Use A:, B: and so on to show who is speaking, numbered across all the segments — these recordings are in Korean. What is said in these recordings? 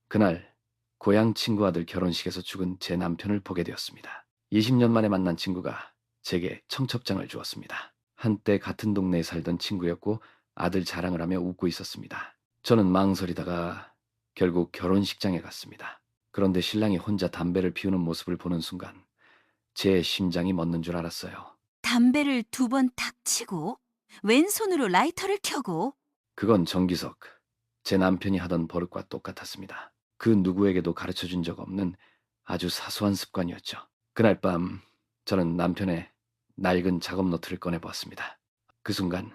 A: 그날 고향 친구 아들 결혼식에서 죽은 제 남편을 보게 되었습니다. 20년 만에 만난 친구가 제게 청첩장을 주었습니다. 한때 같은 동네에 살던 친구였고 아들 자랑을 하며 웃고 있었습니다. 저는 망설이다가 결국 결혼식장에 갔습니다. 그런데 신랑이 혼자 담배를 피우는 모습을 보는 순간 제 심장이 멎는 줄 알았어요.
B: 담배를 2번 탁 치고 왼손으로 라이터를 켜고
A: 그건 정기석, 제 남편이 하던 버릇과 똑같았습니다. 그 누구에게도 가르쳐 준 적 없는 아주 사소한 습관이었죠. 그날 밤 저는 남편의 낡은 작업 노트를 꺼내 보았습니다. 그 순간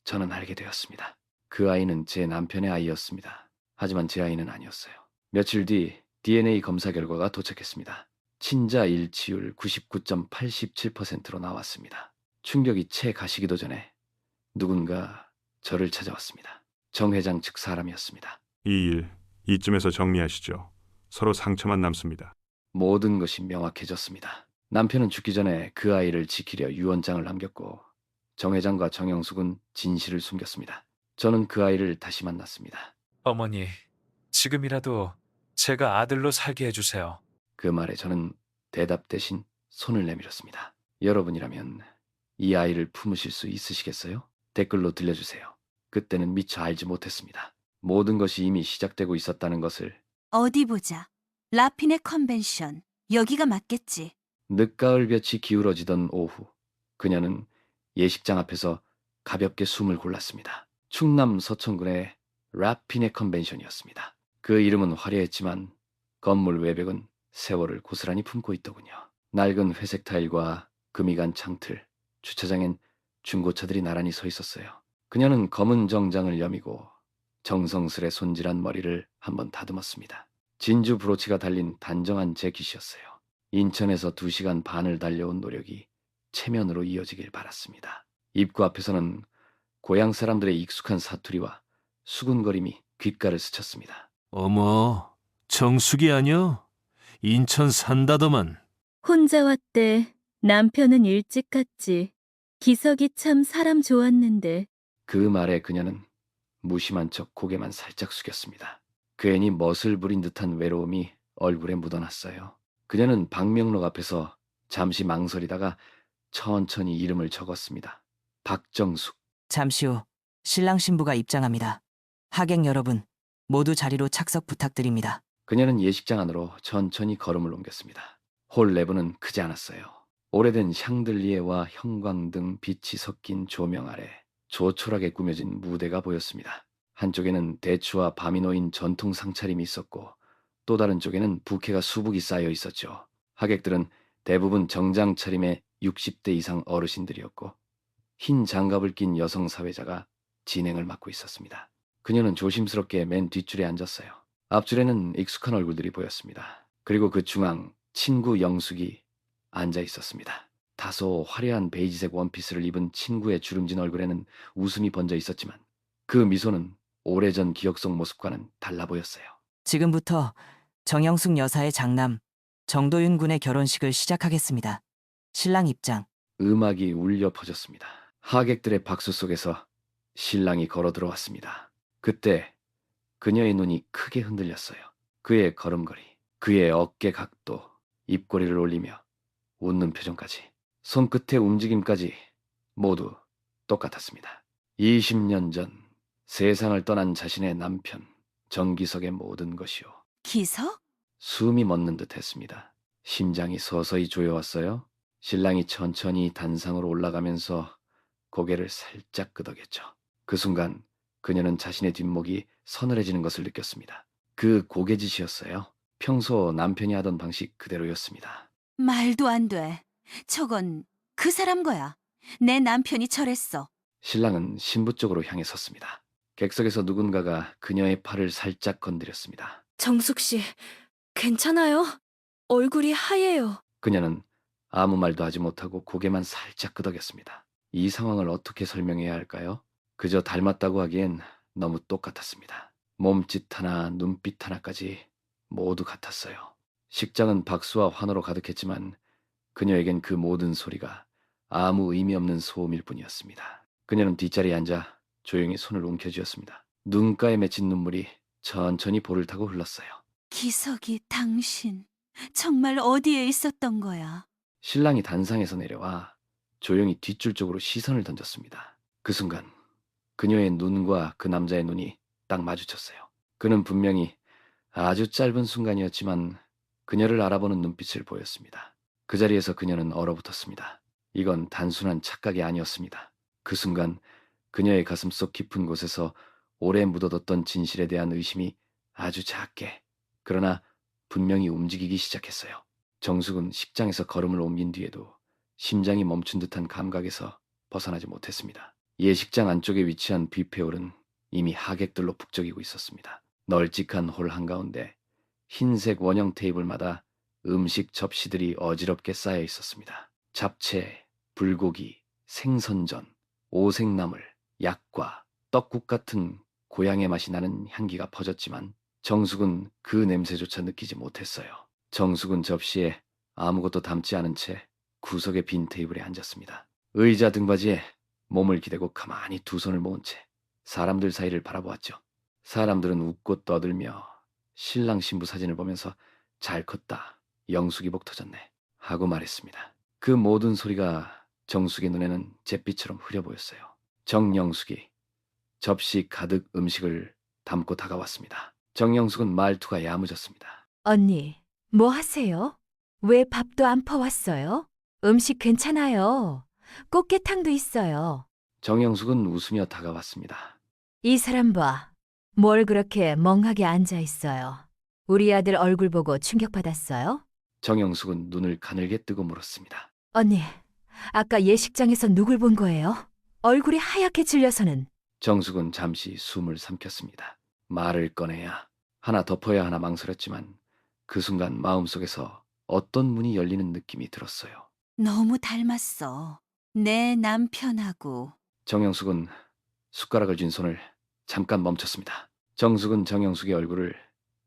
A: 저는 알게 되었습니다. 그 아이는 제 남편의 아이였습니다. 하지만 제 아이는 아니었어요. 며칠 뒤 DNA 검사 결과가 도착했습니다. 친자 일치율 99.87%로 나왔습니다. 충격이 채 가시기도 전에 누군가 저를 찾아왔습니다. 정 회장 측 사람이었습니다.
C: 이 일 이쯤에서 정리하시죠. 서로 상처만 남습니다.
A: 모든 것이 명확해졌습니다. 남편은 죽기 전에 그 아이를 지키려 유언장을 남겼고 정 회장과 정영숙은 진실을 숨겼습니다. 저는 그 아이를 다시 만났습니다.
D: 어머니, 지금이라도 제가 아들로 살게 해주세요.
A: 그 말에 저는 대답 대신 손을 내밀었습니다. 여러분이라면 이 아이를 품으실 수 있으시겠어요? 댓글로 들려주세요. 그때는 미처 알지 못했습니다. 모든 것이 이미 시작되고 있었다는 것을.
B: 어디 보자. 라피네 컨벤션. 여기가 맞겠지.
A: 늦가을볕이 기울어지던 오후, 그녀는 예식장 앞에서 가볍게 숨을 골랐습니다. 충남 서천군의 라피네 컨벤션이었습니다. 그 이름은 화려했지만 건물 외벽은 세월을 고스란히 품고 있더군요. 낡은 회색 타일과 금이 간 창틀, 주차장엔 중고차들이 나란히 서 있었어요. 그녀는 검은 정장을 여미고 정성스레 손질한 머리를 한번 다듬었습니다. 진주 브로치가 달린 단정한 재킷이었어요. 인천에서 2시간 반을 달려온 노력이 체면으로 이어지길 바랐습니다. 입구 앞에서는 고향 사람들의 익숙한 사투리와 수군거림이 귓가를 스쳤습니다.
E: 어머, 정숙이 아니여? 인천 산다더만.
F: 혼자 왔대. 남편은 일찍 갔지. 기석이 참 사람 좋았는데.
A: 그 말에 그녀는 무심한 척 고개만 살짝 숙였습니다. 괜히 멋을 부린 듯한 외로움이 얼굴에 묻어났어요. 그녀는 방명록 앞에서 잠시 망설이다가 천천히 이름을 적었습니다. 박정숙.
G: 잠시 후 신랑 신부가 입장합니다. 하객 여러분, 모두 자리로 착석 부탁드립니다.
A: 그녀는 예식장 안으로 천천히 걸음을 옮겼습니다. 홀 내부는 크지 않았어요. 오래된 샹들리에와 형광등 빛이 섞인 조명 아래 조촐하게 꾸며진 무대가 보였습니다. 한쪽에는 대추와 밤이 놓인 전통 상차림이 있었고 또 다른 쪽에는 부케가 수북이 쌓여 있었죠. 하객들은 대부분 정장 차림의 60대 이상 어르신들이었고 흰 장갑을 낀 여성 사회자가 진행을 맡고 있었습니다. 그녀는 조심스럽게 맨 뒷줄에 앉았어요. 앞줄에는 익숙한 얼굴들이 보였습니다. 그리고 그 중앙 친구 영숙이 앉아 있었습니다. 다소 화려한 베이지색 원피스를 입은 친구의 주름진 얼굴에는 웃음이 번져 있었지만 그 미소는 오래전 기억 속 모습과는 달라 보였어요.
G: 지금부터 정영숙 여사의 장남 정도윤 군의 결혼식을 시작하겠습니다. 신랑 입장.
A: 음악이 울려 퍼졌습니다. 하객들의 박수 속에서 신랑이 걸어 들어왔습니다. 그때 그녀의 눈이 크게 흔들렸어요. 그의 걸음걸이, 그의 어깨 각도, 입꼬리를 올리며 웃는 표정까지, 손끝의 움직임까지 모두 똑같았습니다. 20년 전 세상을 떠난 자신의 남편 정기석의 모든 것이요.
B: 기석?
A: 숨이 멎는 듯 했습니다. 심장이 서서히 조여왔어요. 신랑이 천천히 단상으로 올라가면서 고개를 살짝 끄덕였죠. 그 순간 그녀는 자신의 뒷목이 서늘해지는 것을 느꼈습니다. 그 고개짓이었어요. 평소 남편이 하던 방식 그대로였습니다.
B: 말도 안 돼. 저건 그 사람 거야. 내 남편이 저랬어.
A: 신랑은 신부 쪽으로 향해 섰습니다. 객석에서 누군가가 그녀의 팔을 살짝 건드렸습니다.
F: 정숙 씨, 괜찮아요? 얼굴이 하얘요.
A: 그녀는 아무 말도 하지 못하고 고개만 살짝 끄덕였습니다. 이 상황을 어떻게 설명해야 할까요? 그저 닮았다고 하기엔 너무 똑같았습니다. 몸짓 하나, 눈빛 하나까지 모두 같았어요. 식장은 박수와 환호로 가득했지만 그녀에겐 그 모든 소리가 아무 의미 없는 소음일 뿐이었습니다. 그녀는 뒷자리에 앉아 조용히 손을 움켜쥐었습니다. 눈가에 맺힌 눈물이 천천히 볼을 타고 흘렀어요.
B: 기석이 당신 정말 어디에 있었던 거야?
A: 신랑이 단상에서 내려와 조용히 뒷줄 쪽으로 시선을 던졌습니다. 그 순간 그녀의 눈과 그 남자의 눈이 딱 마주쳤어요. 그는 분명히 아주 짧은 순간이었지만 그녀를 알아보는 눈빛을 보였습니다. 그 자리에서 그녀는 얼어붙었습니다. 이건 단순한 착각이 아니었습니다. 그 순간 그녀의 가슴속 깊은 곳에서 오래 묻어뒀던 진실에 대한 의심이 아주 작게, 그러나 분명히 움직이기 시작했어요. 정숙은 식장에서 걸음을 옮긴 뒤에도 심장이 멈춘 듯한 감각에서 벗어나지 못했습니다. 예식장 안쪽에 위치한 뷔페홀은 이미 하객들로 북적이고 있었습니다. 널찍한 홀 한가운데 흰색 원형 테이블마다 음식 접시들이 어지럽게 쌓여 있었습니다. 잡채, 불고기, 생선전, 오색나물, 약과, 떡국 같은 고향의 맛이 나는 향기가 퍼졌지만 정숙은 그 냄새조차 느끼지 못했어요. 정숙은 접시에 아무것도 담지 않은 채 구석의 빈 테이블에 앉았습니다. 의자 등받이에 몸을 기대고 가만히 두 손을 모은 채 사람들 사이를 바라보았죠. 사람들은 웃고 떠들며 신랑 신부 사진을 보면서 잘 컸다, 영숙이 복 터졌네 하고 말했습니다. 그 모든 소리가 정숙의 눈에는 잿빛처럼 흐려 보였어요. 정영숙이 접시 가득 음식을 담고 다가왔습니다. 정영숙은 말투가 야무졌습니다.
H: 언니, 뭐 하세요? 왜 밥도 안 퍼왔어요? 음식 괜찮아요. 꽃게탕도 있어요.
A: 정영숙은 웃으며 다가왔습니다.
H: 이 사람 봐. 뭘 그렇게 멍하게 앉아 있어요. 우리 아들 얼굴 보고 충격받았어요?
A: 정영숙은 눈을 가늘게 뜨고 물었습니다.
H: 언니, 아까 예식장에서 누굴 본 거예요? 얼굴이 하얗게 질려서는.
A: 정숙은 잠시 숨을 삼켰습니다. 말을 꺼내야 하나 덮어야 하나 망설였지만 그 순간 마음속에서 어떤 문이 열리는 느낌이 들었어요.
B: 너무 닮았어. 내 남편하고.
A: 정영숙은 숟가락을 쥔 손을 잠깐 멈췄습니다. 정숙은 정영숙의 얼굴을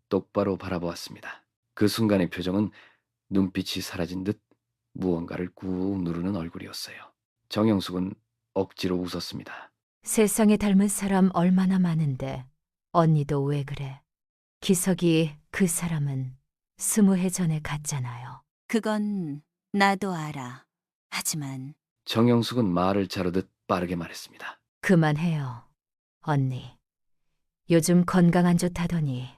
A: 똑바로 바라보았습니다. 그 순간의 표정은 눈빛이 사라진 듯 무언가를 꾹 누르는 얼굴이었어요. 정영숙은 억지로 웃었습니다.
H: 세상에 닮은 사람 얼마나 많은데 언니도 왜 그래? 기석이 그 사람은 20해 전에 갔잖아요.
B: 그건 나도 알아. 하지만
A: 정영숙은 말을 자르듯 빠르게 말했습니다.
H: 그만해요, 언니. 요즘 건강 안 좋다더니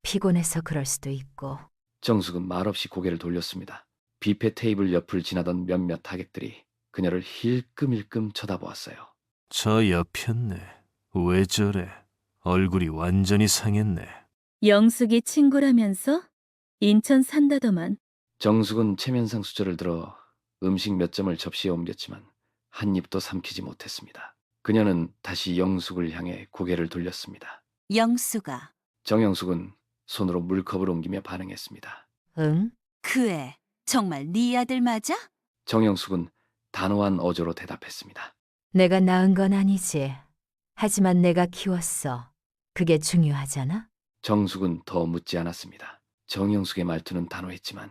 H: 피곤해서 그럴 수도 있고.
A: 정숙은 말없이 고개를 돌렸습니다. 뷔페 테이블 옆을 지나던 몇몇 하객들이 그녀를 힐끔힐끔 쳐다보았어요.
E: 저 옆였네. 왜 저래? 얼굴이 완전히 상했네.
F: 영숙이 친구라면서? 인천 산다더만.
A: 정숙은 체면상 수저를 들어 음식 몇 점을 접시에 옮겼지만 한 입도 삼키지 못했습니다. 그녀는 다시 영숙을 향해 고개를 돌렸습니다.
B: 영수가
A: 정영숙은 손으로 물컵을 옮기며 반응했습니다.
H: 응?
B: 그 애 정말 네 아들 맞아?
A: 정영숙은 단호한 어조로 대답했습니다.
H: 내가 낳은 건 아니지. 하지만 내가 키웠어. 그게 중요하잖아?
A: 정숙은 더 묻지 않았습니다. 정영숙의 말투는 단호했지만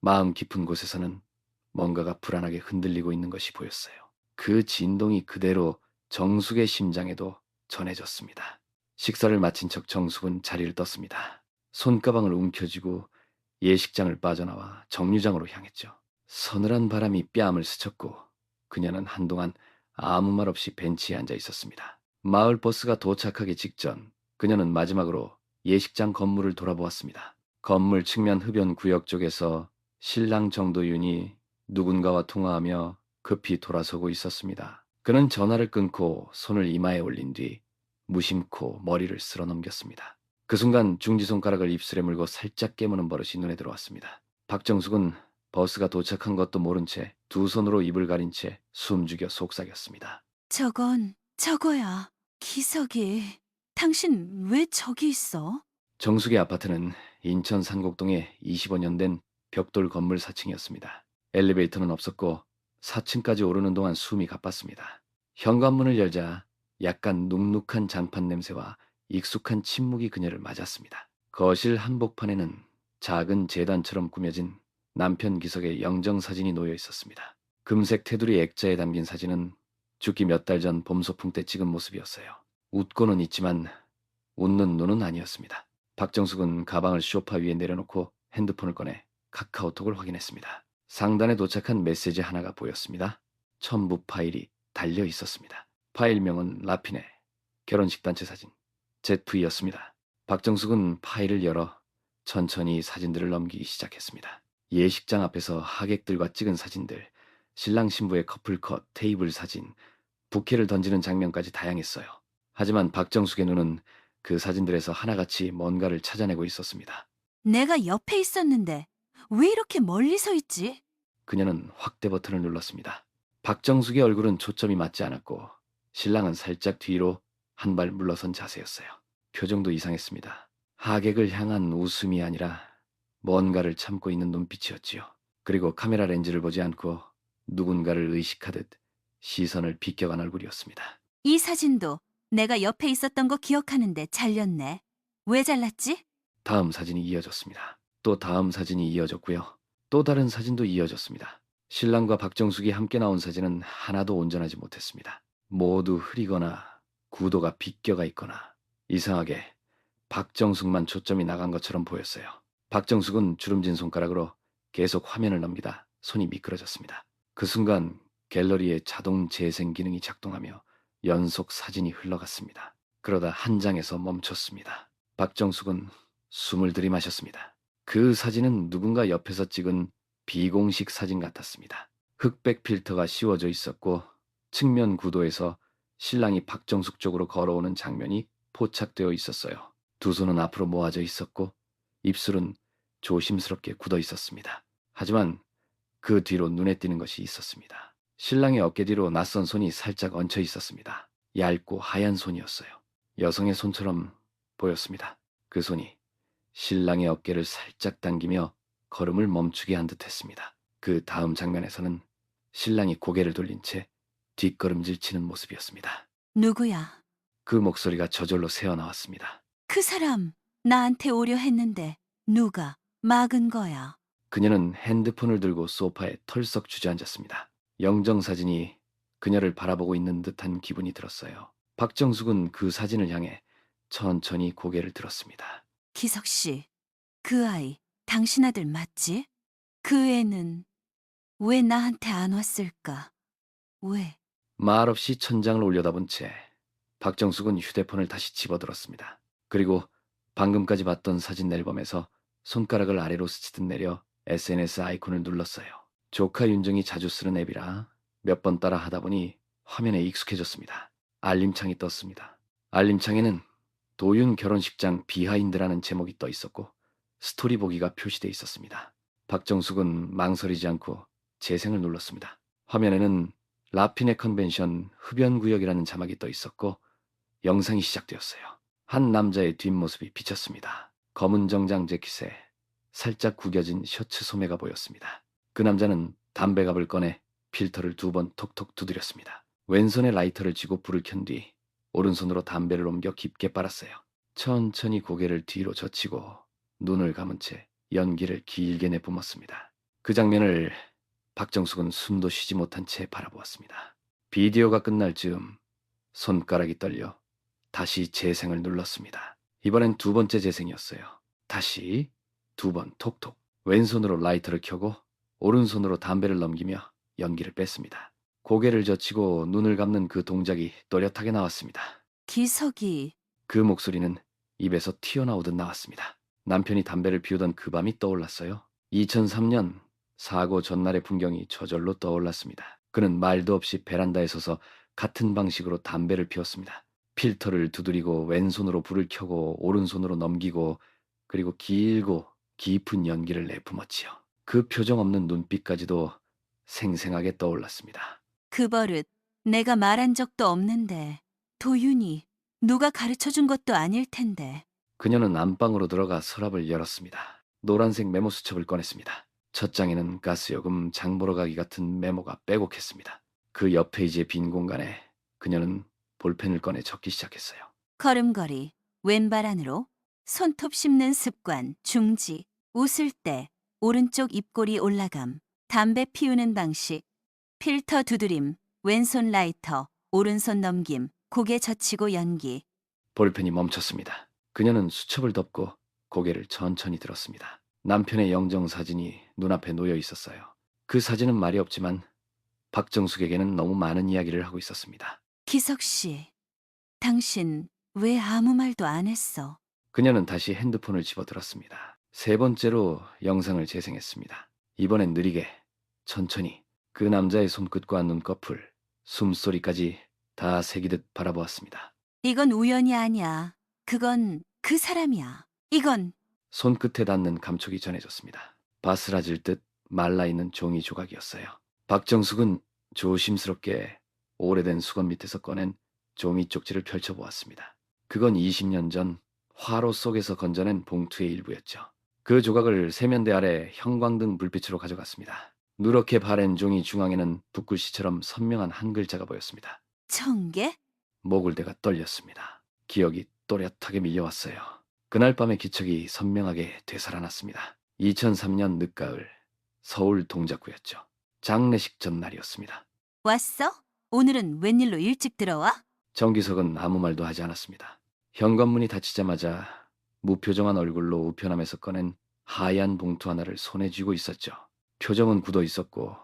A: 마음 깊은 곳에서는 뭔가가 불안하게 흔들리고 있는 것이 보였어요. 그 진동이 그대로 정숙의 심장에도 전해졌습니다. 식사를 마친 척 정숙은 자리를 떴습니다. 손가방을 움켜쥐고 예식장을 빠져나와 정류장으로 향했죠. 서늘한 바람이 뺨을 스쳤고 그녀는 한동안 아무 말 없이 벤치에 앉아 있었습니다. 마을 버스가 도착하기 직전 그녀는 마지막으로 예식장 건물을 돌아보았습니다. 건물 측면 흡연 구역 쪽에서 신랑 정도윤이 누군가와 통화하며 급히 돌아서고 있었습니다. 그는 전화를 끊고 손을 이마에 올린 뒤 무심코 머리를 쓸어 넘겼습니다. 그 순간 중지손가락을 입술에 물고 살짝 깨무는 버릇이 눈에 들어왔습니다. 박정숙은 버스가 도착한 것도 모른 채 두 손으로 입을 가린 채 숨죽여 속삭였습니다.
B: 저거야. 기석이. 당신 왜 저기 있어?
A: 정숙의 아파트는 인천 산곡동에 25년 된 벽돌 건물 4층이었습니다. 엘리베이터는 없었고 4층까지 오르는 동안 숨이 가빴습니다. 현관문을 열자 약간 눅눅한 장판 냄새와 익숙한 침묵이 그녀를 맞았습니다. 거실 한복판에는 작은 재단처럼 꾸며진 남편 기석의 영정사진이 놓여 있었습니다. 금색 테두리 액자에 담긴 사진은 죽기 몇 달 전 봄 소풍 때 찍은 모습이었어요. 웃고는 있지만 웃는 눈은 아니었습니다. 박정숙은 가방을 소파 위에 내려놓고 핸드폰을 꺼내 카카오톡을 확인했습니다. 상단에 도착한 메시지 하나가 보였습니다. 첨부 파일이 달려 있었습니다. 파일명은 라핀의 결혼식 단체 사진 ZV였습니다. 박정숙은 파일을 열어 천천히 사진들을 넘기기 시작했습니다. 예식장 앞에서 하객들과 찍은 사진들, 신랑 신부의 커플컷, 테이블 사진, 부케를 던지는 장면까지 다양했어요. 하지만 박정숙의 눈은 그 사진들에서 하나같이 뭔가를 찾아내고 있었습니다.
B: 내가 옆에 있었는데 왜 이렇게 멀리 서 있지?
A: 그녀는 확대 버튼을 눌렀습니다. 박정숙의 얼굴은 초점이 맞지 않았고 신랑은 살짝 뒤로 한 발 물러선 자세였어요. 표정도 이상했습니다. 하객을 향한 웃음이 아니라 뭔가를 참고 있는 눈빛이었지요. 그리고 카메라 렌즈를 보지 않고 누군가를 의식하듯 시선을 비껴간 얼굴이었습니다.
B: 이 사진도 내가 옆에 있었던 거 기억하는데 잘렸네. 왜 잘랐지?
A: 다음 사진이 이어졌습니다. 또 다음 사진이 이어졌고요. 또 다른 사진도 이어졌습니다. 신랑과 박정숙이 함께 나온 사진은 하나도 온전하지 못했습니다. 모두 흐리거나 구도가 비껴가 있거나 이상하게 박정숙만 초점이 나간 것처럼 보였어요. 박정숙은 주름진 손가락으로 계속 화면을 넘기다 손이 미끄러졌습니다. 그 순간 갤러리의 자동 재생 기능이 작동하며 연속 사진이 흘러갔습니다. 그러다 한 장에서 멈췄습니다. 박정숙은 숨을 들이마셨습니다. 그 사진은 누군가 옆에서 찍은 비공식 사진 같았습니다. 흑백 필터가 씌워져 있었고 측면 구도에서 신랑이 박정숙 쪽으로 걸어오는 장면이 포착되어 있었어요. 두 손은 앞으로 모아져 있었고 입술은 조심스럽게 굳어 있었습니다. 하지만 그 뒤로 눈에 띄는 것이 있었습니다. 신랑의 어깨 뒤로 낯선 손이 살짝 얹혀 있었습니다. 얇고 하얀 손이었어요. 여성의 손처럼 보였습니다. 그 손이 신랑의 어깨를 살짝 당기며 걸음을 멈추게 한 듯했습니다. 그 다음 장면에서는 신랑이 고개를 돌린 채 뒷걸음질 치는 모습이었습니다.
B: 누구야?
A: 그 목소리가 저절로 새어나왔습니다.
B: 그 사람 나한테 오려 했는데 누가 막은 거야?
A: 그녀는 핸드폰을 들고 소파에 털썩 주저앉았습니다. 영정사진이 그녀를 바라보고 있는 듯한 기분이 들었어요. 박정숙은 그 사진을 향해 천천히 고개를 들었습니다.
B: 기석 씨, 그 아이 당신 아들 맞지? 그 애는 왜 나한테 안 왔을까? 왜?
A: 말없이 천장을 올려다본 채 박정숙은 휴대폰을 다시 집어들었습니다. 그리고 방금까지 봤던 사진 앨범에서 손가락을 아래로 스치듯 내려 SNS 아이콘을 눌렀어요. 조카 윤정이 자주 쓰는 앱이라 몇 번 따라 하다 보니 화면에 익숙해졌습니다. 알림창이 떴습니다. 알림창에는 도윤 결혼식장 비하인드라는 제목이 떠 있었고 스토리 보기가 표시돼 있었습니다. 박정숙은 망설이지 않고 재생을 눌렀습니다. 화면에는 라피네 컨벤션 흡연구역이라는 자막이 떠 있었고 영상이 시작되었어요. 한 남자의 뒷모습이 비쳤습니다. 검은 정장 재킷에 살짝 구겨진 셔츠 소매가 보였습니다. 그 남자는 담배갑을 꺼내 필터를 2번 톡톡 두드렸습니다. 왼손에 라이터를 쥐고 불을 켠 뒤 오른손으로 담배를 옮겨 깊게 빨았어요. 천천히 고개를 뒤로 젖히고 눈을 감은 채 연기를 길게 내뿜었습니다. 그 장면을 박정숙은 숨도 쉬지 못한 채 바라보았습니다. 비디오가 끝날 즈음 손가락이 떨려 다시 재생을 눌렀습니다. 이번엔 두 번째 재생이었어요. 다시 2번 톡톡. 왼손으로 라이터를 켜고 오른손으로 담배를 넘기며 연기를 뺐습니다. 고개를 젖히고 눈을 감는 그 동작이 또렷하게 나왔습니다.
B: 기석이
A: 그 목소리는 입에서 튀어나오듯 나왔습니다. 남편이 담배를 피우던 그 밤이 떠올랐어요. 2003년 사고 전날의 풍경이 저절로 떠올랐습니다. 그는 말도 없이 베란다에 서서 같은 방식으로 담배를 피웠습니다. 필터를 두드리고 왼손으로 불을 켜고 오른손으로 넘기고 그리고 길고 깊은 연기를 내뿜었지요. 그 표정 없는 눈빛까지도 생생하게 떠올랐습니다.
B: 그 버릇 내가 말한 적도 없는데 도윤이 누가 가르쳐준 것도 아닐 텐데.
A: 그녀는 안방으로 들어가 서랍을 열었습니다. 노란색 메모 수첩을 꺼냈습니다. 첫 장에는 가스요금 장 보러 가기 같은 메모가 빼곡했습니다. 그 옆 페이지의 빈 공간에 그녀는 볼펜을 꺼내 적기 시작했어요.
B: 걸음걸이, 왼발 안으로, 손톱 씹는 습관, 중지, 웃을 때, 오른쪽 입꼬리 올라감, 담배 피우는 방식, 필터 두드림, 왼손 라이터, 오른손 넘김, 고개 젖히고 연기.
A: 볼펜이 멈췄습니다. 그녀는 수첩을 덮고 고개를 천천히 들었습니다. 남편의 영정 사진이 눈앞에 놓여 있었어요. 그 사진은 말이 없지만 박정숙에게는 너무 많은 이야기를 하고 있었습니다.
B: 기석 씨, 당신 왜 아무 말도 안 했어?
A: 그녀는 다시 핸드폰을 집어들었습니다. 세 번째로 영상을 재생했습니다. 이번엔 느리게, 천천히 그 남자의 손끝과 눈꺼풀, 숨소리까지 다 새기듯 바라보았습니다.
B: 이건 우연이 아니야. 그건 그 사람이야. 이건
A: 손끝에 닿는 감촉이 전해졌습니다. 바스라질 듯 말라있는 종이 조각이었어요. 박정숙은 조심스럽게 오래된 수건 밑에서 꺼낸 종이 쪽지를 펼쳐보았습니다. 그건 20년 전 화로 속에서 건져낸 봉투의 일부였죠. 그 조각을 세면대 아래 형광등 불빛으로 가져갔습니다. 누렇게 바랜 종이 중앙에는 붓글씨처럼 선명한 한 글자가 보였습니다.
B: 청개?
A: 목을대가 떨렸습니다. 기억이 또렷하게 밀려왔어요. 그날 밤의 기척이 선명하게 되살아났습니다. 2003년 늦가을 서울 동작구였죠. 장례식 전날이었습니다.
B: 왔어? 오늘은 웬일로 일찍 들어와?
A: 정기석은 아무 말도 하지 않았습니다. 현관문이 닫히자마자 무표정한 얼굴로 우편함에서 꺼낸 하얀 봉투 하나를 손에 쥐고 있었죠. 표정은 굳어 있었고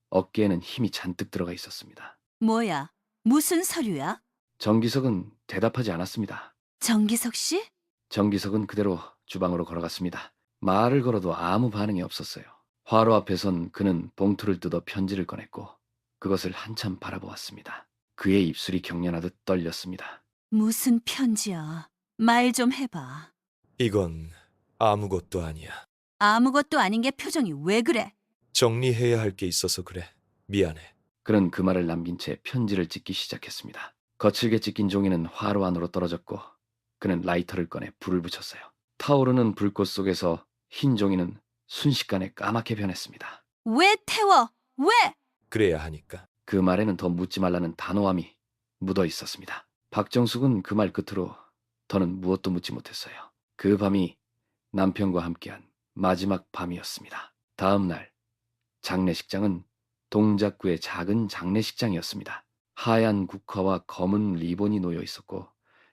A: 어깨에는 힘이 잔뜩 들어가 있었습니다.
B: 뭐야? 무슨 서류야?
A: 정기석은 대답하지 않았습니다.
B: 정기석 씨?
A: 정기석은 그대로 주방으로 걸어갔습니다. 말을 걸어도 아무 반응이 없었어요. 화로 앞에선 그는 봉투를 뜯어 편지를 꺼냈고 그것을 한참 바라보았습니다. 그의 입술이 경련하듯 떨렸습니다.
B: 무슨 편지야? 말 좀 해봐.
I: 이건 아무것도 아니야.
B: 아무것도 아닌 게 표정이 왜 그래?
I: 정리해야 할 게 있어서 그래. 미안해.
A: 그는 그 말을 남긴 채 편지를 찍기 시작했습니다. 거칠게 찢긴 종이는 화로 안으로 떨어졌고 그는 라이터를 꺼내 불을 붙였어요. 타오르는 불꽃 속에서 흰 종이는 순식간에 까맣게 변했습니다.
B: 왜 태워? 왜?
I: 그래야 하니까.
A: 그 말에는 더 묻지 말라는 단호함이 묻어 있었습니다. 박정숙은 그 말 끝으로 더는 무엇도 묻지 못했어요. 그 밤이 남편과 함께한 마지막 밤이었습니다. 다음 날 장례식장은 동작구의 작은 장례식장이었습니다. 하얀 국화와 검은 리본이 놓여 있었고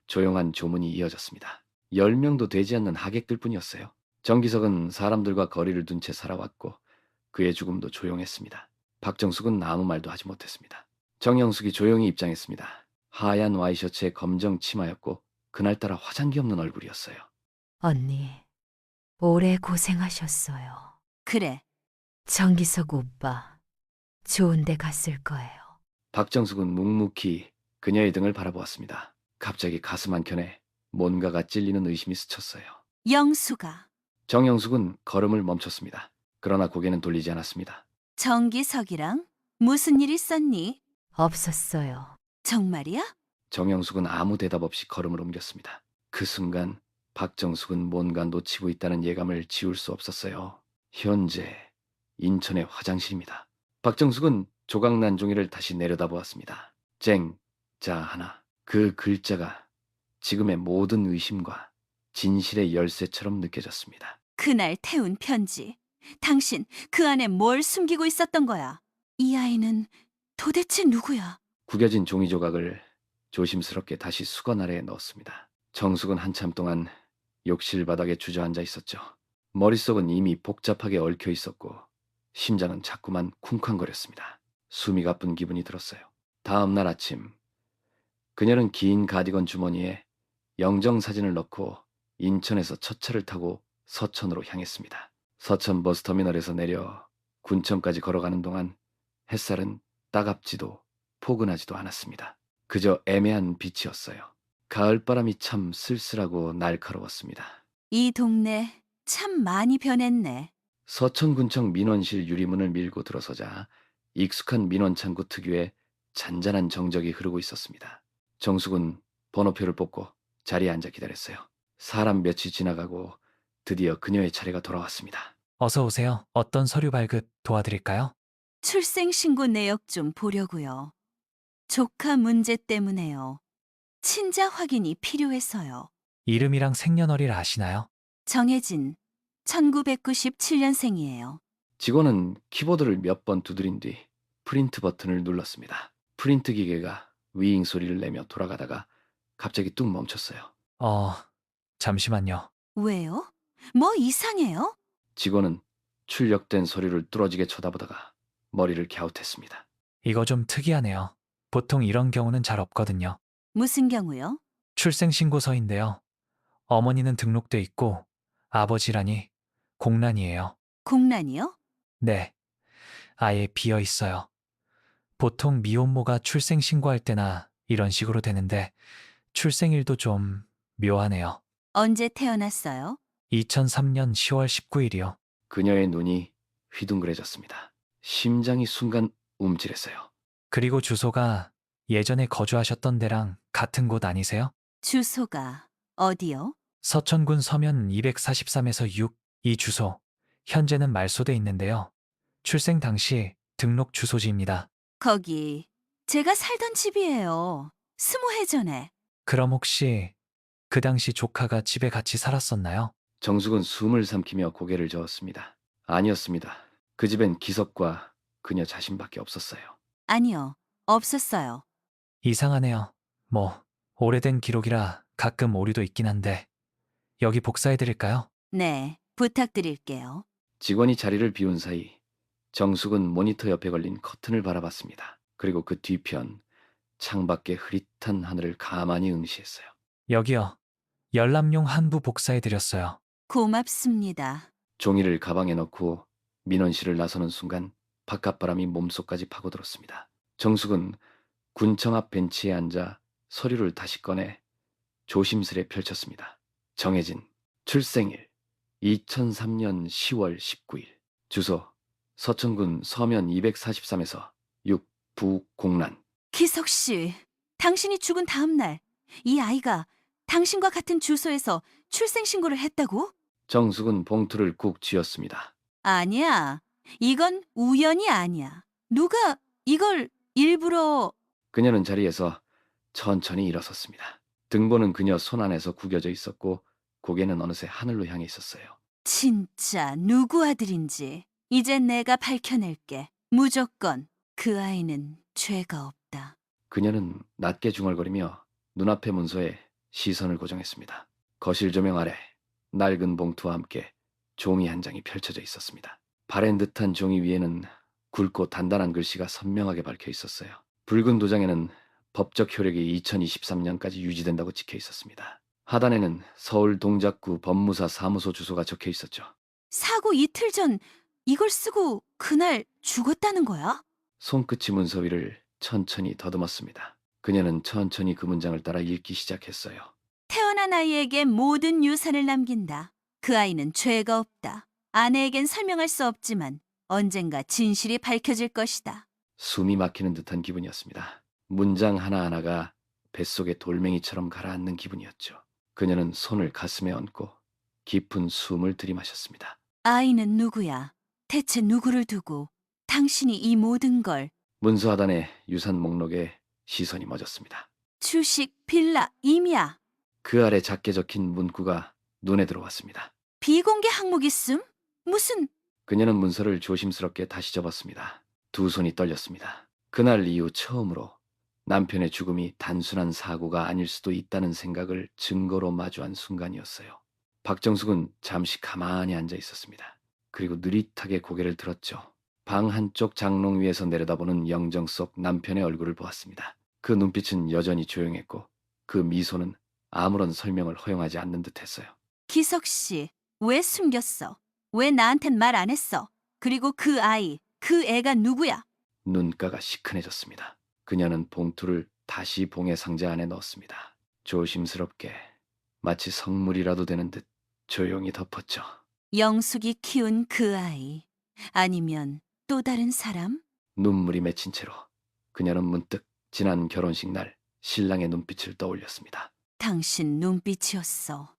A: 조용한 조문이 이어졌습니다. 10명도 되지 않는 하객들 뿐이었어요. 정기석은 사람들과 거리를 둔 채 살아왔고 그의 죽음도 조용했습니다. 박정숙은 아무 말도 하지 못했습니다. 정영숙이 조용히 입장했습니다. 하얀 와이셔츠에 검정 치마였고 그날따라 화장기 없는 얼굴이었어요.
H: 언니, 오래 고생하셨어요.
B: 그래.
H: 정기석 오빠, 좋은 데 갔을 거예요.
A: 박정숙은 묵묵히 그녀의 등을 바라보았습니다. 갑자기 가슴 한켠에 뭔가가 찔리는 의심이 스쳤어요.
B: 영수가.
A: 정영숙은 걸음을 멈췄습니다. 그러나 고개는 돌리지 않았습니다.
B: 정기석이랑 무슨 일 있었니?
H: 없었어요.
B: 정말이야?
A: 정영숙은 아무 대답 없이 걸음을 옮겼습니다. 그 순간 박정숙은 뭔가 놓치고 있다는 예감을 지울 수 없었어요. 현재 인천의 화장실입니다. 박정숙은 조각난 종이를 다시 내려다보았습니다. 자 하나. 그 글자가 지금의 모든 의심과 진실의 열쇠처럼 느껴졌습니다.
B: 그날 태운 편지. 당신 그 안에 뭘 숨기고 있었던 거야? 이 아이는 도대체 누구야?
A: 구겨진 종이 조각을 조심스럽게 다시 수건 아래에 넣었습니다. 정숙은 한참 동안 욕실 바닥에 주저앉아 있었죠. 머릿속은 이미 복잡하게 얽혀 있었고 심장은 자꾸만 쿵쾅거렸습니다. 숨이 가쁜 기분이 들었어요. 다음 날 아침 그녀는 긴 가디건 주머니에 영정 사진을 넣고 인천에서 첫 차를 타고 서천으로 향했습니다. 서천 버스터미널에서 내려 군청까지 걸어가는 동안 햇살은 따갑지도 포근하지도 않았습니다. 그저 애매한 빛이었어요. 가을바람이 참 쓸쓸하고 날카로웠습니다.
B: 이 동네 참 많이 변했네.
A: 서천군청 민원실 유리문을 밀고 들어서자 익숙한 민원창구 특유의 잔잔한 정적이 흐르고 있었습니다. 정숙은 번호표를 뽑고 자리에 앉아 기다렸어요. 사람 몇이 지나가고 드디어 그녀의 차례가 돌아왔습니다.
D: 어서 오세요. 어떤 서류 발급 도와드릴까요?
B: 출생신고 내역 좀 보려고요. 조카 문제 때문에요. 친자 확인이 필요해서요.
D: 이름이랑 생년월일 아시나요?
B: 정혜진, 1997년생이에요.
A: 직원은 키보드를 몇 번 두드린 뒤 프린트 버튼을 눌렀습니다. 프린트 기계가 윙 소리를 내며 돌아가다가 갑자기 뚝 멈췄어요.
D: 잠시만요.
B: 왜요? 뭐 이상해요?
A: 직원은 출력된 서류를 뚫어지게 쳐다보다가 머리를 갸웃했습니다.
D: 이거 좀 특이하네요. 보통 이런 경우는 잘 없거든요.
B: 무슨 경우요?
D: 출생신고서인데요. 어머니는 등록돼 있고 아버지라니 공란이에요.
B: 공란이요?
D: 네, 아예 비어 있어요. 보통 미혼모가 출생신고할 때나 이런 식으로 되는데 출생일도 좀 묘하네요.
B: 언제 태어났어요?
D: 2003년 10월 19일이요.
A: 그녀의 눈이 휘둥그레졌습니다. 심장이 순간 움찔했어요.
D: 그리고 주소가 예전에 거주하셨던 데랑 같은 곳 아니세요?
B: 주소가 어디요?
D: 서천군 서면 243에서 6, 이 주소. 현재는 말소돼 있는데요. 출생 당시 등록 주소지입니다.
B: 거기 제가 살던 집이에요. 20해 전에.
D: 그럼 혹시 그 당시 조카가 집에 같이 살았었나요?
A: 정숙은 숨을 삼키며 고개를 저었습니다. 아니었습니다. 그 집엔 기석과 그녀 자신밖에 없었어요.
B: 아니요. 없었어요.
D: 이상하네요. 뭐 오래된 기록이라 가끔 오류도 있긴 한데 여기 복사해드릴까요?
B: 네. 부탁드릴게요.
A: 직원이 자리를 비운 사이 정숙은 모니터 옆에 걸린 커튼을 바라봤습니다. 그리고 그 뒤편 창밖의 흐릿한 하늘을 가만히 응시했어요.
D: 여기요. 열람용 한부 복사해드렸어요.
B: 고맙습니다.
A: 종이를 가방에 넣고 민원실을 나서는 순간 바깥바람이 몸속까지 파고들었습니다. 정숙은 군청 앞 벤치에 앉아 서류를 다시 꺼내 조심스레 펼쳤습니다. 정해진 출생일 2003년 10월 19일 주소 서천군 서면 243에서 6 부공란.
B: 기석 씨, 당신이 죽은 다음 날 이 아이가 당신과 같은 주소에서 출생 신고를 했다고?
A: 정숙은 봉투를 꾹 쥐었습니다.
B: 아니야. 이건 우연이 아니야. 누가 이걸 일부러...
A: 그녀는 자리에서 천천히 일어섰습니다. 등본은 그녀 손 안에서 구겨져 있었고 고개는 어느새 하늘로 향해 있었어요.
B: 진짜 누구 아들인지 이제 내가 밝혀낼게. 무조건 그 아이는 죄가 없다.
A: 그녀는 낮게 중얼거리며 눈앞의 문서에 시선을 고정했습니다. 거실 조명 아래 낡은 봉투와 함께 종이 한 장이 펼쳐져 있었습니다. 바랜 듯한 종이 위에는 굵고 단단한 글씨가 선명하게 박혀 있었어요. 붉은 도장에는 법적 효력이 2023년까지 유지된다고 찍혀 있었습니다. 하단에는 서울 동작구 법무사 사무소 주소가 적혀 있었죠.
B: 사고 이틀 전 이걸 쓰고 그날 죽었다는 거야?
A: 손끝이 문서 위를 천천히 더듬었습니다. 그녀는 천천히 그 문장을 따라 읽기 시작했어요.
B: 태어난 아이에게 모든 유산을 남긴다. 그 아이는 죄가 없다. 아내에겐 설명할 수 없지만 언젠가 진실이 밝혀질 것이다.
A: 숨이 막히는 듯한 기분이었습니다. 문장 하나하나가 뱃속에 돌멩이처럼 가라앉는 기분이었죠. 그녀는 손을 가슴에 얹고 깊은 숨을 들이마셨습니다.
B: 아이는 누구야? 대체 누구를 두고 당신이 이 모든 걸
A: 문서 하단의 유산 목록에 시선이 멎었습니다.
B: 주식, 빌라, 임야.
A: 그 아래 작게 적힌 문구가 눈에 들어왔습니다.
B: 비공개 항목 있음? 무슨...
A: 그녀는 문서를 조심스럽게 다시 접었습니다. 두 손이 떨렸습니다. 그날 이후 처음으로 남편의 죽음이 단순한 사고가 아닐 수도 있다는 생각을 증거로 마주한 순간이었어요. 박정숙은 잠시 가만히 앉아 있었습니다. 그리고 느릿하게 고개를 들었죠. 방 한쪽 장롱 위에서 내려다보는 영정 속 남편의 얼굴을 보았습니다. 그 눈빛은 여전히 조용했고 그 미소는 아무런 설명을 허용하지 않는 듯했어요.
B: 기석 씨, 왜 숨겼어? 왜 나한텐 말 안 했어? 그리고 그 아이, 그 애가 누구야?
A: 눈가가 시큰해졌습니다. 그녀는 봉투를 다시 봉의 상자 안에 넣었습니다. 조심스럽게 마치 성물이라도 되는 듯 조용히 덮었죠.
B: 영숙이 키운 그 아이. 아니면 또 다른 사람?
A: 눈물이 맺힌 채로 그녀는 문득 지난 결혼식 날 신랑의 눈빛을 떠올렸습니다.
B: 당신 눈빛이었어.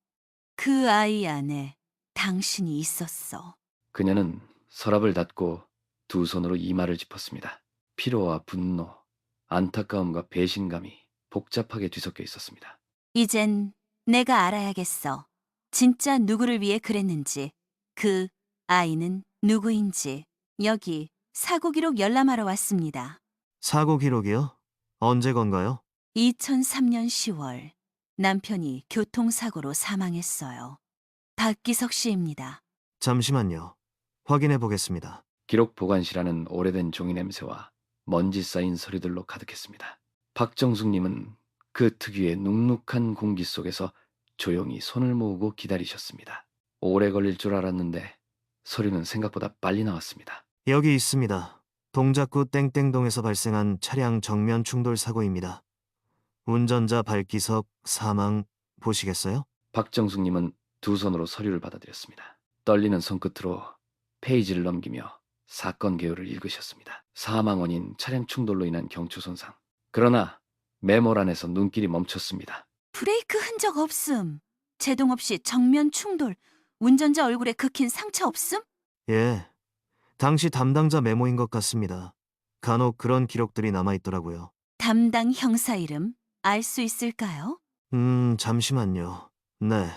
B: 그 아이 안에 당신이 있었어.
A: 그녀는 서랍을 닫고 두 손으로 이마를 짚었습니다. 피로와 분노, 안타까움과 배신감이 복잡하게 뒤섞여 있었습니다.
B: 이젠 내가 알아야겠어. 진짜 누구를 위해 그랬는지, 그 아이는 누구인지. 여기 사고 기록 열람하러 왔습니다.
J: 사고 기록이요? 언제 건가요?
B: 2003년 10월. 남편이 교통사고로 사망했어요. 박기석 씨입니다.
J: 잠시만요. 확인해 보겠습니다.
A: 기록 보관실안은 오래된 종이 냄새와 먼지 쌓인 서류들로 가득했습니다. 박정숙님은 그 특유의 눅눅한 공기 속에서 조용히 손을 모으고 기다리셨습니다. 오래 걸릴 줄 알았는데 서류는 생각보다 빨리 나왔습니다.
J: 여기 있습니다. 동작구 땡땡동에서 발생한 차량 정면 충돌 사고입니다. 운전자 발기석 사망 보시겠어요?
A: 박정숙님은 두 손으로 서류를 받아들였습니다. 떨리는 손끝으로 페이지를 넘기며 사건 개요를 읽으셨습니다. 사망 원인 차량 충돌로 인한 경추 손상. 그러나 메모란에서 눈길이 멈췄습니다.
B: 브레이크 흔적 없음. 제동 없이 정면 충돌. 운전자 얼굴에 긁힌 상처 없음?
J: 예. 당시 담당자 메모인 것 같습니다. 간혹 그런 기록들이 남아있더라고요.
B: 담당 형사 이름 알 수 있을까요?
J: 잠시만요. 네.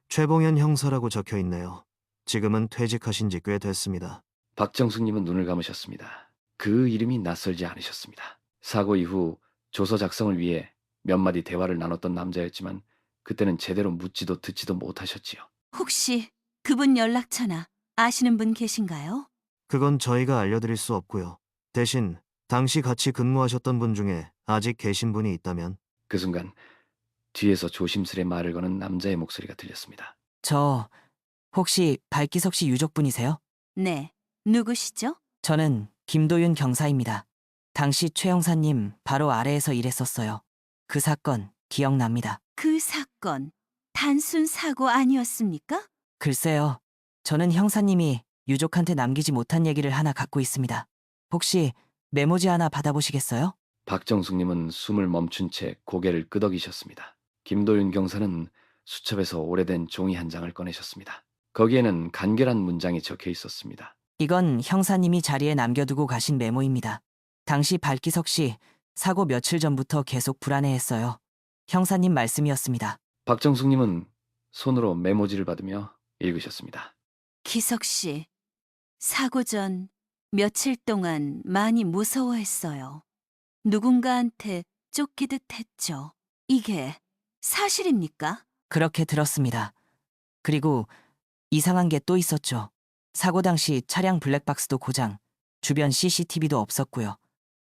J: 최봉현 형사라고 적혀 있네요. 지금은 퇴직하신 지 꽤 됐습니다.
A: 박정숙님은 눈을 감으셨습니다. 그 이름이 낯설지 않으셨습니다. 사고 이후 조서 작성을 위해 몇 마디 대화를 나눴던 남자였지만 그때는 제대로 묻지도 듣지도 못하셨지요.
B: 혹시 그분 연락처나 아시는 분 계신가요?
J: 그건 저희가 알려드릴 수 없고요. 대신 당시 같이 근무하셨던 분 중에 아직 계신 분이 있다면
A: 그 순간 뒤에서 조심스레 말을 거는 남자의 목소리가 들렸습니다.
G: 저 혹시 발기석 씨 유족분이세요?
B: 네. 누구시죠?
G: 저는 김도윤 경사입니다. 당시 최 형사님 바로 아래에서 일했었어요. 그 사건 기억납니다.
B: 그 사건 단순 사고 아니었습니까?
G: 글쎄요. 저는 형사님이 유족한테 남기지 못한 얘기를 하나 갖고 있습니다. 혹시 메모지 하나 받아보시겠어요?
A: 박정숙님은 숨을 멈춘 채 고개를 끄덕이셨습니다. 김도윤 경사는 수첩에서 오래된 종이 한 장을 꺼내셨습니다. 거기에는 간결한 문장이 적혀 있었습니다.
G: 이건 형사님이 자리에 남겨두고 가신 메모입니다. 당시 발기석 씨 사고 며칠 전부터 계속 불안해했어요. 형사님 말씀이었습니다.
A: 박정숙님은 손으로 메모지를 받으며 읽으셨습니다.
B: 기석 씨, 사고 전 며칠 동안 많이 무서워했어요. 누군가한테 쫓기듯 했죠. 이게 사실입니까?
G: 그렇게 들었습니다. 그리고 이상한 게 또 있었죠. 사고 당시 차량 블랙박스도 고장, 주변 CCTV도 없었고요.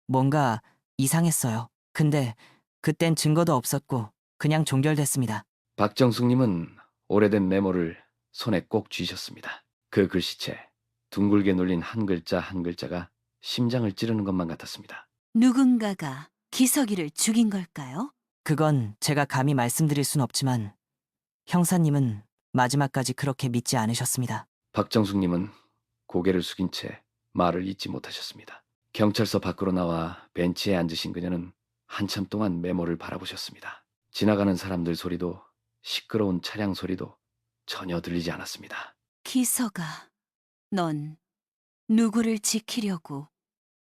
G: 뭔가 이상했어요. 근데 그땐 증거도 없었고 그냥 종결됐습니다.
A: 박정숙님은 오래된 메모를 손에 꼭 쥐셨습니다. 그 글씨체, 둥글게 눌린 한 글자 한 글자가 심장을 찌르는 것만 같았습니다.
B: 누군가가 기석이를 죽인 걸까요?
G: 그건 제가 감히 말씀드릴 순 없지만 형사님은 마지막까지 그렇게 믿지 않으셨습니다.
A: 박정숙님은 고개를 숙인 채 말을 잇지 못하셨습니다. 경찰서 밖으로 나와 벤치에 앉으신 그녀는 한참 동안 메모를 바라보셨습니다. 지나가는 사람들 소리도 시끄러운 차량 소리도 전혀 들리지 않았습니다.
B: 기석아, 넌 누구를 지키려고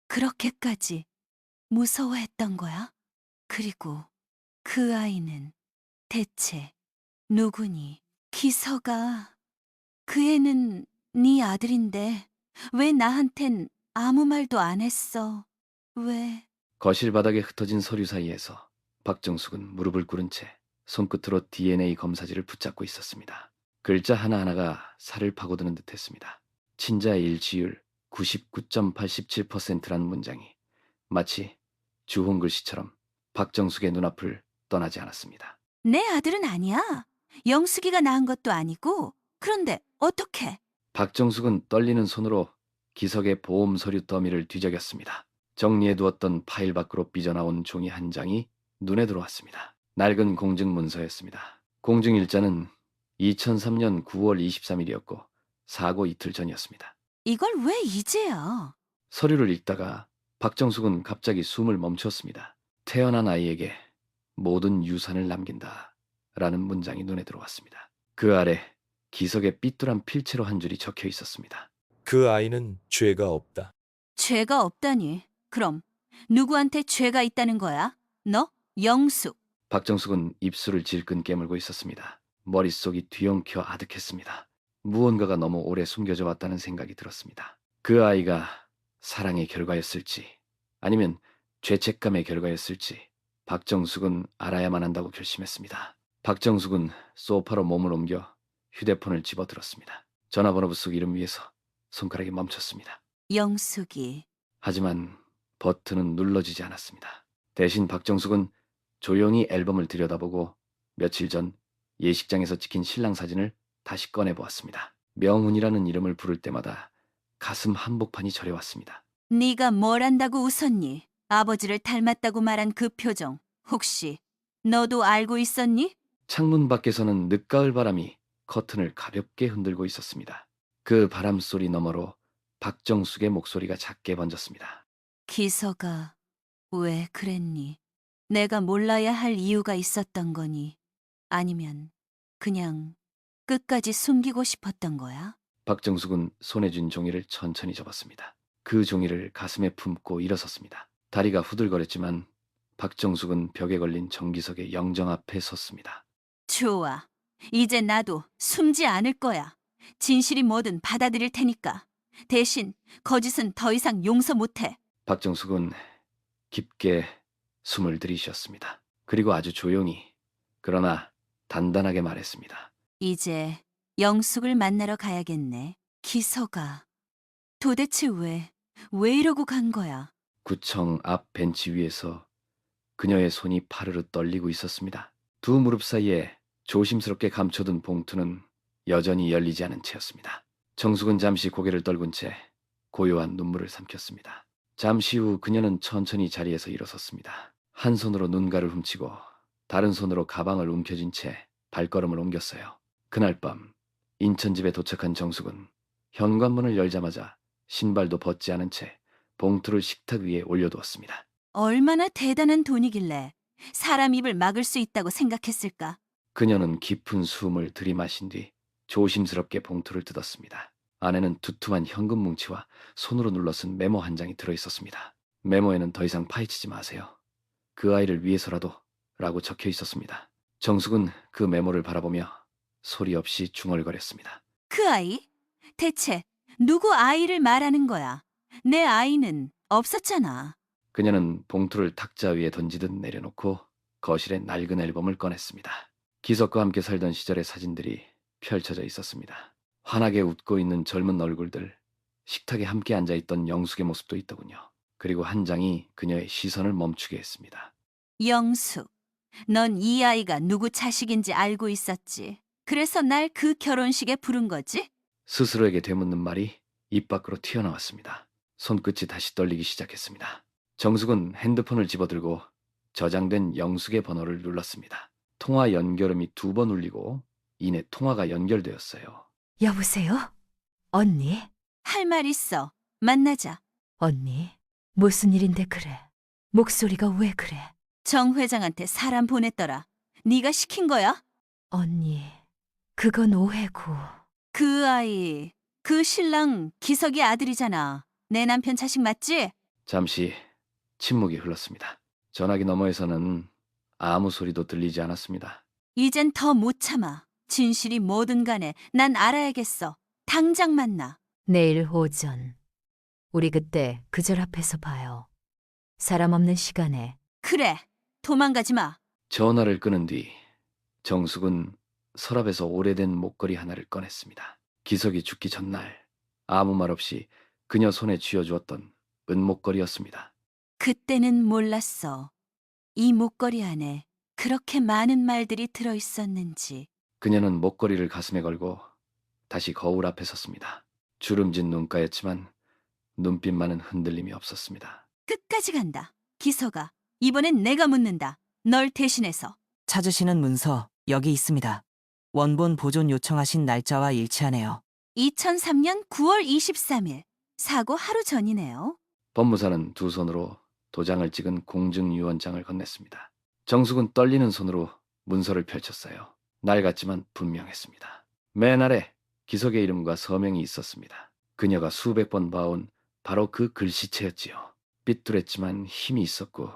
B: 그렇게까지 무서워했던 거야? 그리고 그 아이는 대체 누구니? 기석아, 그 애는 네 아들인데 왜 나한텐 아무 말도 안 했어? 왜?
A: 거실 바닥에 흩어진 서류 사이에서 박정숙은 무릎을 꿇은 채 손끝으로 DNA 검사지를 붙잡고 있었습니다. 글자 하나하나가 살을 파고드는 듯했습니다. 친자의 일치율 99.87%란 문장이 마치 주홍 글씨처럼 박정숙의 눈앞을 떠나지 않았습니다.
B: 내 아들은 아니야. 영숙이가 낳은 것도 아니고. 그런데 어떻게?
A: 박정숙은 떨리는 손으로 기석의 보험 서류 더미를 뒤적였습니다. 정리해두었던 파일 밖으로 삐져나온 종이 한 장이 눈에 들어왔습니다. 낡은 공증문서였습니다. 공증일자는 2003년 9월 23일이었고 사고 이틀 전이었습니다.
B: 이걸 왜 이제야?
A: 서류를 읽다가 박정숙은 갑자기 숨을 멈췄습니다. 태어난 아이에게 모든 유산을 남긴다 라는 문장이 눈에 들어왔습니다. 그 아래 기석의 삐뚤한 필체로 한 줄이 적혀 있었습니다.
I: 그 아이는 죄가 없다.
B: 죄가 없다니. 그럼 누구한테 죄가 있다는 거야? 너? 영숙.
A: 박정숙은 입술을 질끈 깨물고 있었습니다. 머릿속이 뒤엉켜 아득했습니다. 무언가가 너무 오래 숨겨져 왔다는 생각이 들었습니다. 그 아이가 사랑의 결과였을지 아니면 죄책감의 결과였을지 박정숙은 알아야만 한다고 결심했습니다. 박정숙은 소파로 몸을 옮겨 휴대폰을 집어들었습니다. 전화번호부 속 이름 위에서 손가락이 멈췄습니다.
B: 영숙이
A: 하지만 버튼은 눌러지지 않았습니다. 대신 박정숙은 조용히 앨범을 들여다보고 며칠 전 예식장에서 찍힌 신랑 사진을 다시 꺼내보았습니다. 명훈이라는 이름을 부를 때마다 가슴 한복판이 저려왔습니다.
B: 네가 뭘 안다고 웃었니? 아버지를 닮았다고 말한 그 표정 혹시 너도 알고 있었니?
A: 창문 밖에서는 늦가을 바람이 커튼을 가볍게 흔들고 있었습니다. 그 바람 소리 너머로 박정숙의 목소리가 작게 번졌습니다.
B: 기서가 왜 그랬니? 내가 몰라야 할 이유가 있었던 거니? 아니면 그냥 끝까지 숨기고 싶었던 거야?
A: 박정숙은 손에 쥔 종이를 천천히 접었습니다. 그 종이를 가슴에 품고 일어섰습니다. 다리가 후들거렸지만 박정숙은 벽에 걸린 정기석의 영정 앞에 섰습니다.
B: 좋아. 이제 나도 숨지 않을 거야. 진실이 뭐든 받아들일 테니까. 대신 거짓은 더 이상 용서 못해.
A: 박정숙은 깊게 숨을 들이쉬었습니다. 그리고 아주 조용히 그러나 단단하게 말했습니다.
B: 이제 영숙을 만나러 가야겠네. 기서가 도대체 왜 이러고 간 거야?
A: 구청 앞 벤치 위에서 그녀의 손이 파르르 떨리고 있었습니다. 두 무릎 사이에 조심스럽게 감춰둔 봉투는 여전히 열리지 않은 채였습니다. 정숙은 잠시 고개를 떨군 채 고요한 눈물을 삼켰습니다. 잠시 후 그녀는 천천히 자리에서 일어섰습니다. 한 손으로 눈가를 훔치고 다른 손으로 가방을 움켜쥔 채 발걸음을 옮겼어요. 그날 밤 인천집에 도착한 정숙은 현관문을 열자마자 신발도 벗지 않은 채 봉투를 식탁 위에 올려두었습니다.
B: 얼마나 대단한 돈이길래 사람 입을 막을 수 있다고 생각했을까?
A: 그녀는 깊은 숨을 들이마신 뒤 조심스럽게 봉투를 뜯었습니다. 안에는 두툼한 현금 뭉치와 손으로 눌러 쓴 메모 한 장이 들어있었습니다. 메모에는 더 이상 파헤치지 마세요. 그 아이를 위해서라도 라고 적혀 있었습니다. 정숙은 그 메모를 바라보며 소리 없이 중얼거렸습니다.
B: 그 아이? 대체 누구 아이를 말하는 거야? 내 아이는 없었잖아.
A: 그녀는 봉투를 탁자 위에 던지듯 내려놓고 거실에 낡은 앨범을 꺼냈습니다. 기석과 함께 살던 시절의 사진들이 펼쳐져 있었습니다. 환하게 웃고 있는 젊은 얼굴들, 식탁에 함께 앉아있던 영숙의 모습도 있더군요. 그리고 한 장이 그녀의 시선을 멈추게 했습니다.
B: 영숙, 넌 이 아이가 누구 자식인지 알고 있었지. 그래서 날 그 결혼식에 부른 거지?
A: 스스로에게 되묻는 말이 입 밖으로 튀어나왔습니다. 손끝이 다시 떨리기 시작했습니다. 정숙은 핸드폰을 집어들고 저장된 영숙의 번호를 눌렀습니다. 통화 연결음이 2번 울리고 이내 통화가 연결되었어요.
H: 여보세요? 언니?
B: 할 말 있어. 만나자.
H: 언니, 무슨 일인데 그래? 목소리가 왜 그래?
B: 정 회장한테 사람 보냈더라. 네가 시킨 거야?
H: 언니, 그건 오해고.
B: 그 아이, 그 신랑 기석이 아들이잖아. 내 남편 자식 맞지?
A: 잠시 침묵이 흘렀습니다. 전화기 너머에서는 아무 소리도 들리지 않았습니다.
B: 이젠 더 못 참아. 진실이 뭐든 간에 난 알아야겠어. 당장 만나.
H: 내일 오전. 우리 그때 그 절 앞에서 봐요. 사람 없는 시간에.
B: 그래. 도망가지 마.
A: 전화를 끊은 뒤 정숙은 서랍에서 오래된 목걸이 하나를 꺼냈습니다. 기석이 죽기 전날 아무 말 없이 그녀 손에 쥐어주었던 은목걸이였습니다.
B: 그때는 몰랐어. 이 목걸이 안에 그렇게 많은 말들이 들어있었는지.
A: 그녀는 목걸이를 가슴에 걸고 다시 거울 앞에 섰습니다. 주름진 눈가였지만 눈빛만은 흔들림이 없었습니다.
B: 끝까지 간다. 기서가. 이번엔 내가 묻는다. 널 대신해서.
G: 찾으시는 문서 여기 있습니다. 원본 보존 요청하신 날짜와 일치하네요.
B: 2003년 9월 23일. 사고 하루 전이네요.
A: 법무사는 두 손으로 도장을 찍은 공증유언장을 건넸습니다. 정숙은 떨리는 손으로 문서를 펼쳤어요. 낡았지만 분명했습니다. 맨 아래 기석의 이름과 서명이 있었습니다. 그녀가 수백 번 봐온 바로 그 글씨체였지요. 삐뚤했지만 힘이 있었고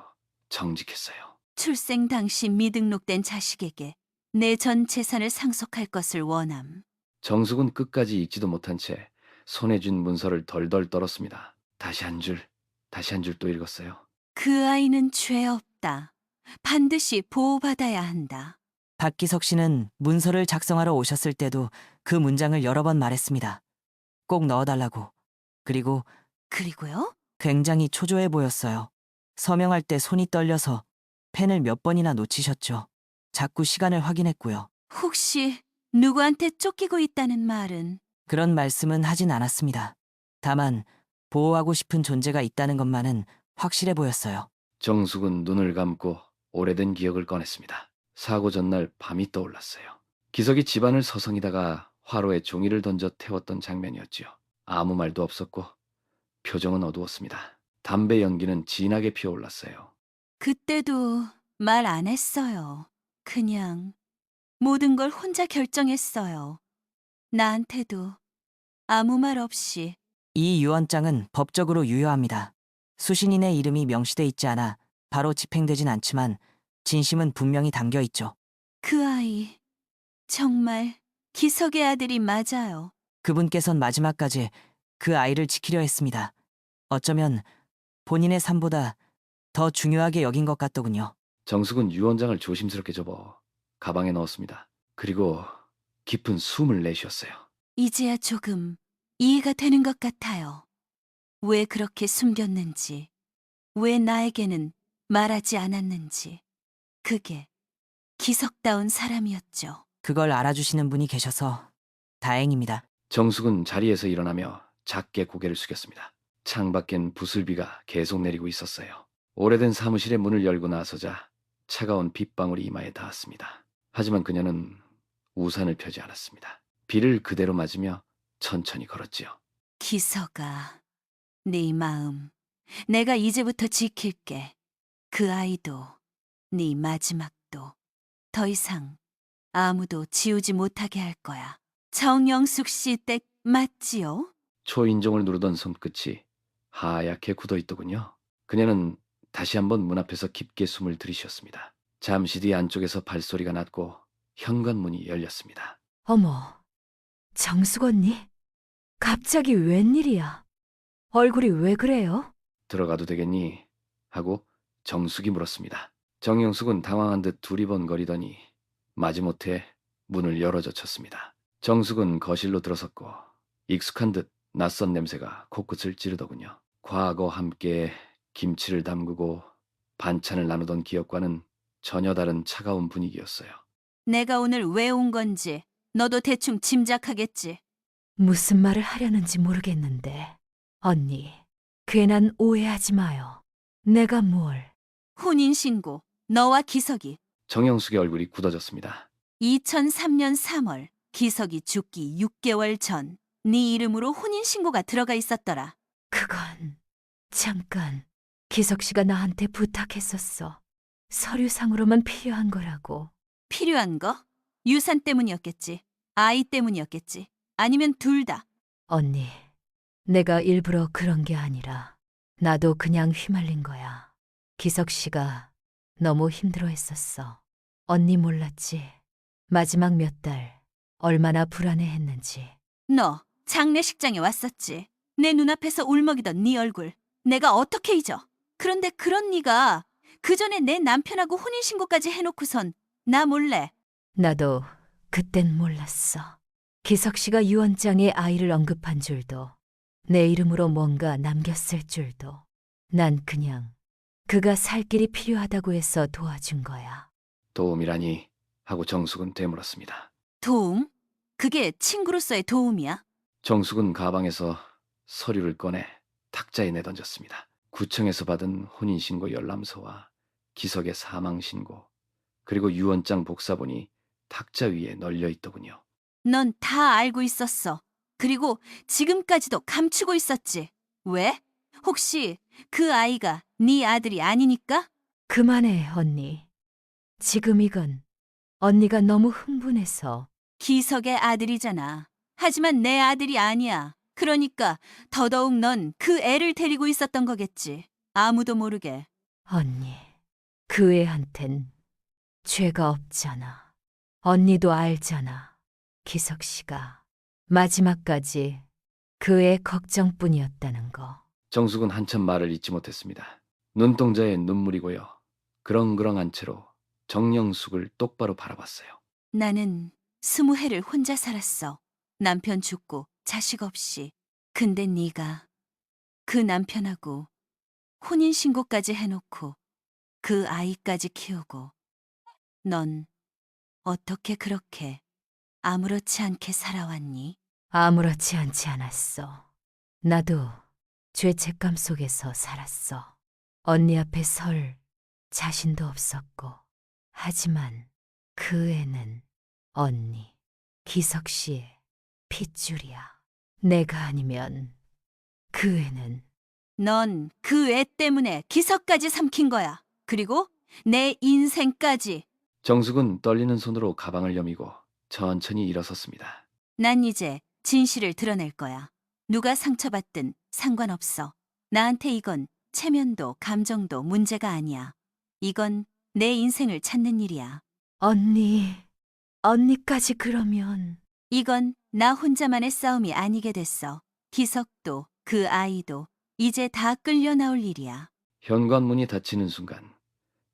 A: 정직했어요.
B: 출생 당시 미등록된 자식에게 내 전 재산을 상속할 것을 원함.
A: 정숙은 끝까지 읽지도 못한 채 손에 쥔 문서를 덜덜 떨었습니다. 다시 한 줄 또 읽었어요.
B: 그 아이는 죄 없다. 반드시 보호받아야 한다.
G: 박기석 씨는 문서를 작성하러 오셨을 때도 그 문장을 여러 번 말했습니다. 꼭 넣어달라고.
B: 그리고요?
G: 굉장히 초조해 보였어요. 서명할 때 손이 떨려서 펜을 몇 번이나 놓치셨죠. 자꾸 시간을 확인했고요.
B: 혹시 누구한테 쫓기고 있다는 말은?
G: 그런 말씀은 하진 않았습니다. 다만 보호하고 싶은 존재가 있다는 것만은 확실해 보였어요.
A: 정숙은 눈을 감고 오래된 기억을 꺼냈습니다. 사고 전날 밤이 떠올랐어요. 기석이 집안을 서성이다가 화로에 종이를 던져 태웠던 장면이었지요. 아무 말도 없었고 표정은 어두웠습니다. 담배 연기는 진하게 피어올랐어요.
B: 그때도 말 안 했어요. 그냥 모든 걸 혼자 결정했어요. 나한테도 아무 말 없이.
G: 이 유언장은 법적으로 유효합니다. 수신인의 이름이 명시돼 있지 않아 바로 집행되진 않지만 진심은 분명히 담겨 있죠.
B: 그 아이 정말 기석의 아들이 맞아요.
G: 그분께선 마지막까지 그 아이를 지키려 했습니다. 어쩌면 본인의 삶보다 더 중요하게 여긴 것 같더군요.
A: 정숙은 유언장을 조심스럽게 접어 가방에 넣었습니다. 그리고 깊은 숨을 내쉬었어요.
B: 이제야 조금 이해가 되는 것 같아요. 왜 그렇게 숨겼는지, 왜 나에게는 말하지 않았는지. 그게 기석다운 사람이었죠.
G: 그걸 알아주시는 분이 계셔서 다행입니다.
A: 정숙은 자리에서 일어나며 작게 고개를 숙였습니다. 창밖엔 부슬비가 계속 내리고 있었어요. 오래된 사무실의 문을 열고 나서자 차가운 빗방울이 이마에 닿았습니다. 하지만 그녀는 우산을 펴지 않았습니다. 비를 그대로 맞으며 천천히 걸었지요.
B: 기석아, 네 마음 내가 이제부터 지킬게. 그 아이도, 네 마지막도 더 이상 아무도 지우지 못하게 할 거야. 정영숙 씨 댁 맞지요?
A: 초인종을 누르던 손끝이 하얗게 굳어있더군요. 그녀는 다시 한번 문 앞에서 깊게 숨을 들이쉬었습니다. 잠시 뒤 안쪽에서 발소리가 났고 현관문이 열렸습니다.
H: 어머, 정숙 언니? 갑자기 웬일이야? 얼굴이 왜 그래요?
A: 들어가도 되겠니? 하고 정숙이 물었습니다. 정영숙은 당황한 듯 두리번거리더니 마지못해 문을 열어젖혔습니다. 정숙은 거실로 들어섰고 익숙한 듯 낯선 냄새가 코끝을 찌르더군요. 과거 함께 김치를 담그고 반찬을 나누던 기억과는 전혀 다른 차가운 분위기였어요.
B: 내가 오늘 왜 온 건지 너도 대충 짐작하겠지.
H: 무슨 말을 하려는지 모르겠는데. 언니, 괜한 오해하지 마요. 내가 뭘.
B: 혼인신고, 너와 기석이.
A: 정영숙의 얼굴이 굳어졌습니다.
B: 2003년 3월 기석이 죽기 6개월 전 네 이름으로 혼인신고가 들어가 있었더라.
H: 그건 잠깐 기석 씨가 나한테 부탁했었어. 서류상으로만 필요한 거라고.
B: 필요한 거? 유산 때문이었겠지. 아이 때문이었겠지. 아니면 둘 다.
H: 언니, 내가 일부러 그런 게 아니라 나도 그냥 휘말린 거야. 기석 씨가 너무 힘들어했었어. 언니 몰랐지? 마지막 몇 달 얼마나 불안해했는지.
B: 너 장례식장에 왔었지. 내 눈앞에서 울먹이던 네 얼굴 내가 어떻게 잊어. 그런데 그런 네가 그 전에 내 남편하고 혼인신고까지 해놓고선 나 몰래.
H: 나도 그땐 몰랐어. 기석 씨가 유언장에 아이를 언급한 줄도, 내 이름으로 뭔가 남겼을 줄도. 난 그냥 그가 살 길이 필요하다고 해서 도와준 거야.
A: 도움이라니 하고 정숙은 되물었습니다.
B: 도움? 그게 친구로서의 도움이야?
A: 정숙은 가방에서 서류를 꺼내 탁자에 내던졌습니다. 구청에서 받은 혼인신고 열람서와 기석의 사망신고, 그리고 유언장 복사본이 탁자 위에 널려 있더군요.
B: 넌 다 알고 있었어. 그리고 지금까지도 감추고 있었지. 왜? 혹시 그 아이가 네 아들이 아니니까?
H: 그만해, 언니. 지금 이건 언니가 너무 흥분해서.
B: 기석의 아들이잖아. 하지만 내 아들이 아니야. 그러니까 더더욱 넌 그 애를 데리고 있었던 거겠지. 아무도 모르게.
H: 언니, 그 애한텐 죄가 없잖아. 언니도 알잖아. 기석 씨가 마지막까지 그 애 걱정뿐이었다는 거.
A: 정숙은 한참 말을 잇지 못했습니다. 눈동자에 눈물이 고여 그렁그렁한 채로 정영숙을 똑바로 바라봤어요.
B: 나는 20해를 혼자 살았어. 남편 죽고 자식 없이. 근데 네가 그 남편하고 혼인신고까지 해놓고 그 아이까지 키우고 넌 어떻게 그렇게 아무렇지 않게 살아왔니?
H: 아무렇지 않지 않았어. 나도 죄책감 속에서 살았어. 언니 앞에 설 자신도 없었고. 하지만 그 애는 언니, 기석 씨의 핏줄이야. 내가 아니면 그 애는
B: 넌 그 애 때문에 기석까지 삼킨 거야. 그리고 내 인생까지.
A: 정숙은 떨리는 손으로 가방을 여미고 천천히 일어섰습니다.
B: 난 이제 진실을 드러낼 거야. 누가 상처받든 상관없어. 나한테 이건 체면도 감정도 문제가 아니야. 이건 내 인생을 찾는 일이야.
H: 언니까지 그러면
B: 이건 나 혼자만의 싸움이 아니게 됐어. 기석도 그 아이도 이제 다 끌려 나올 일이야.
A: 현관문이 닫히는 순간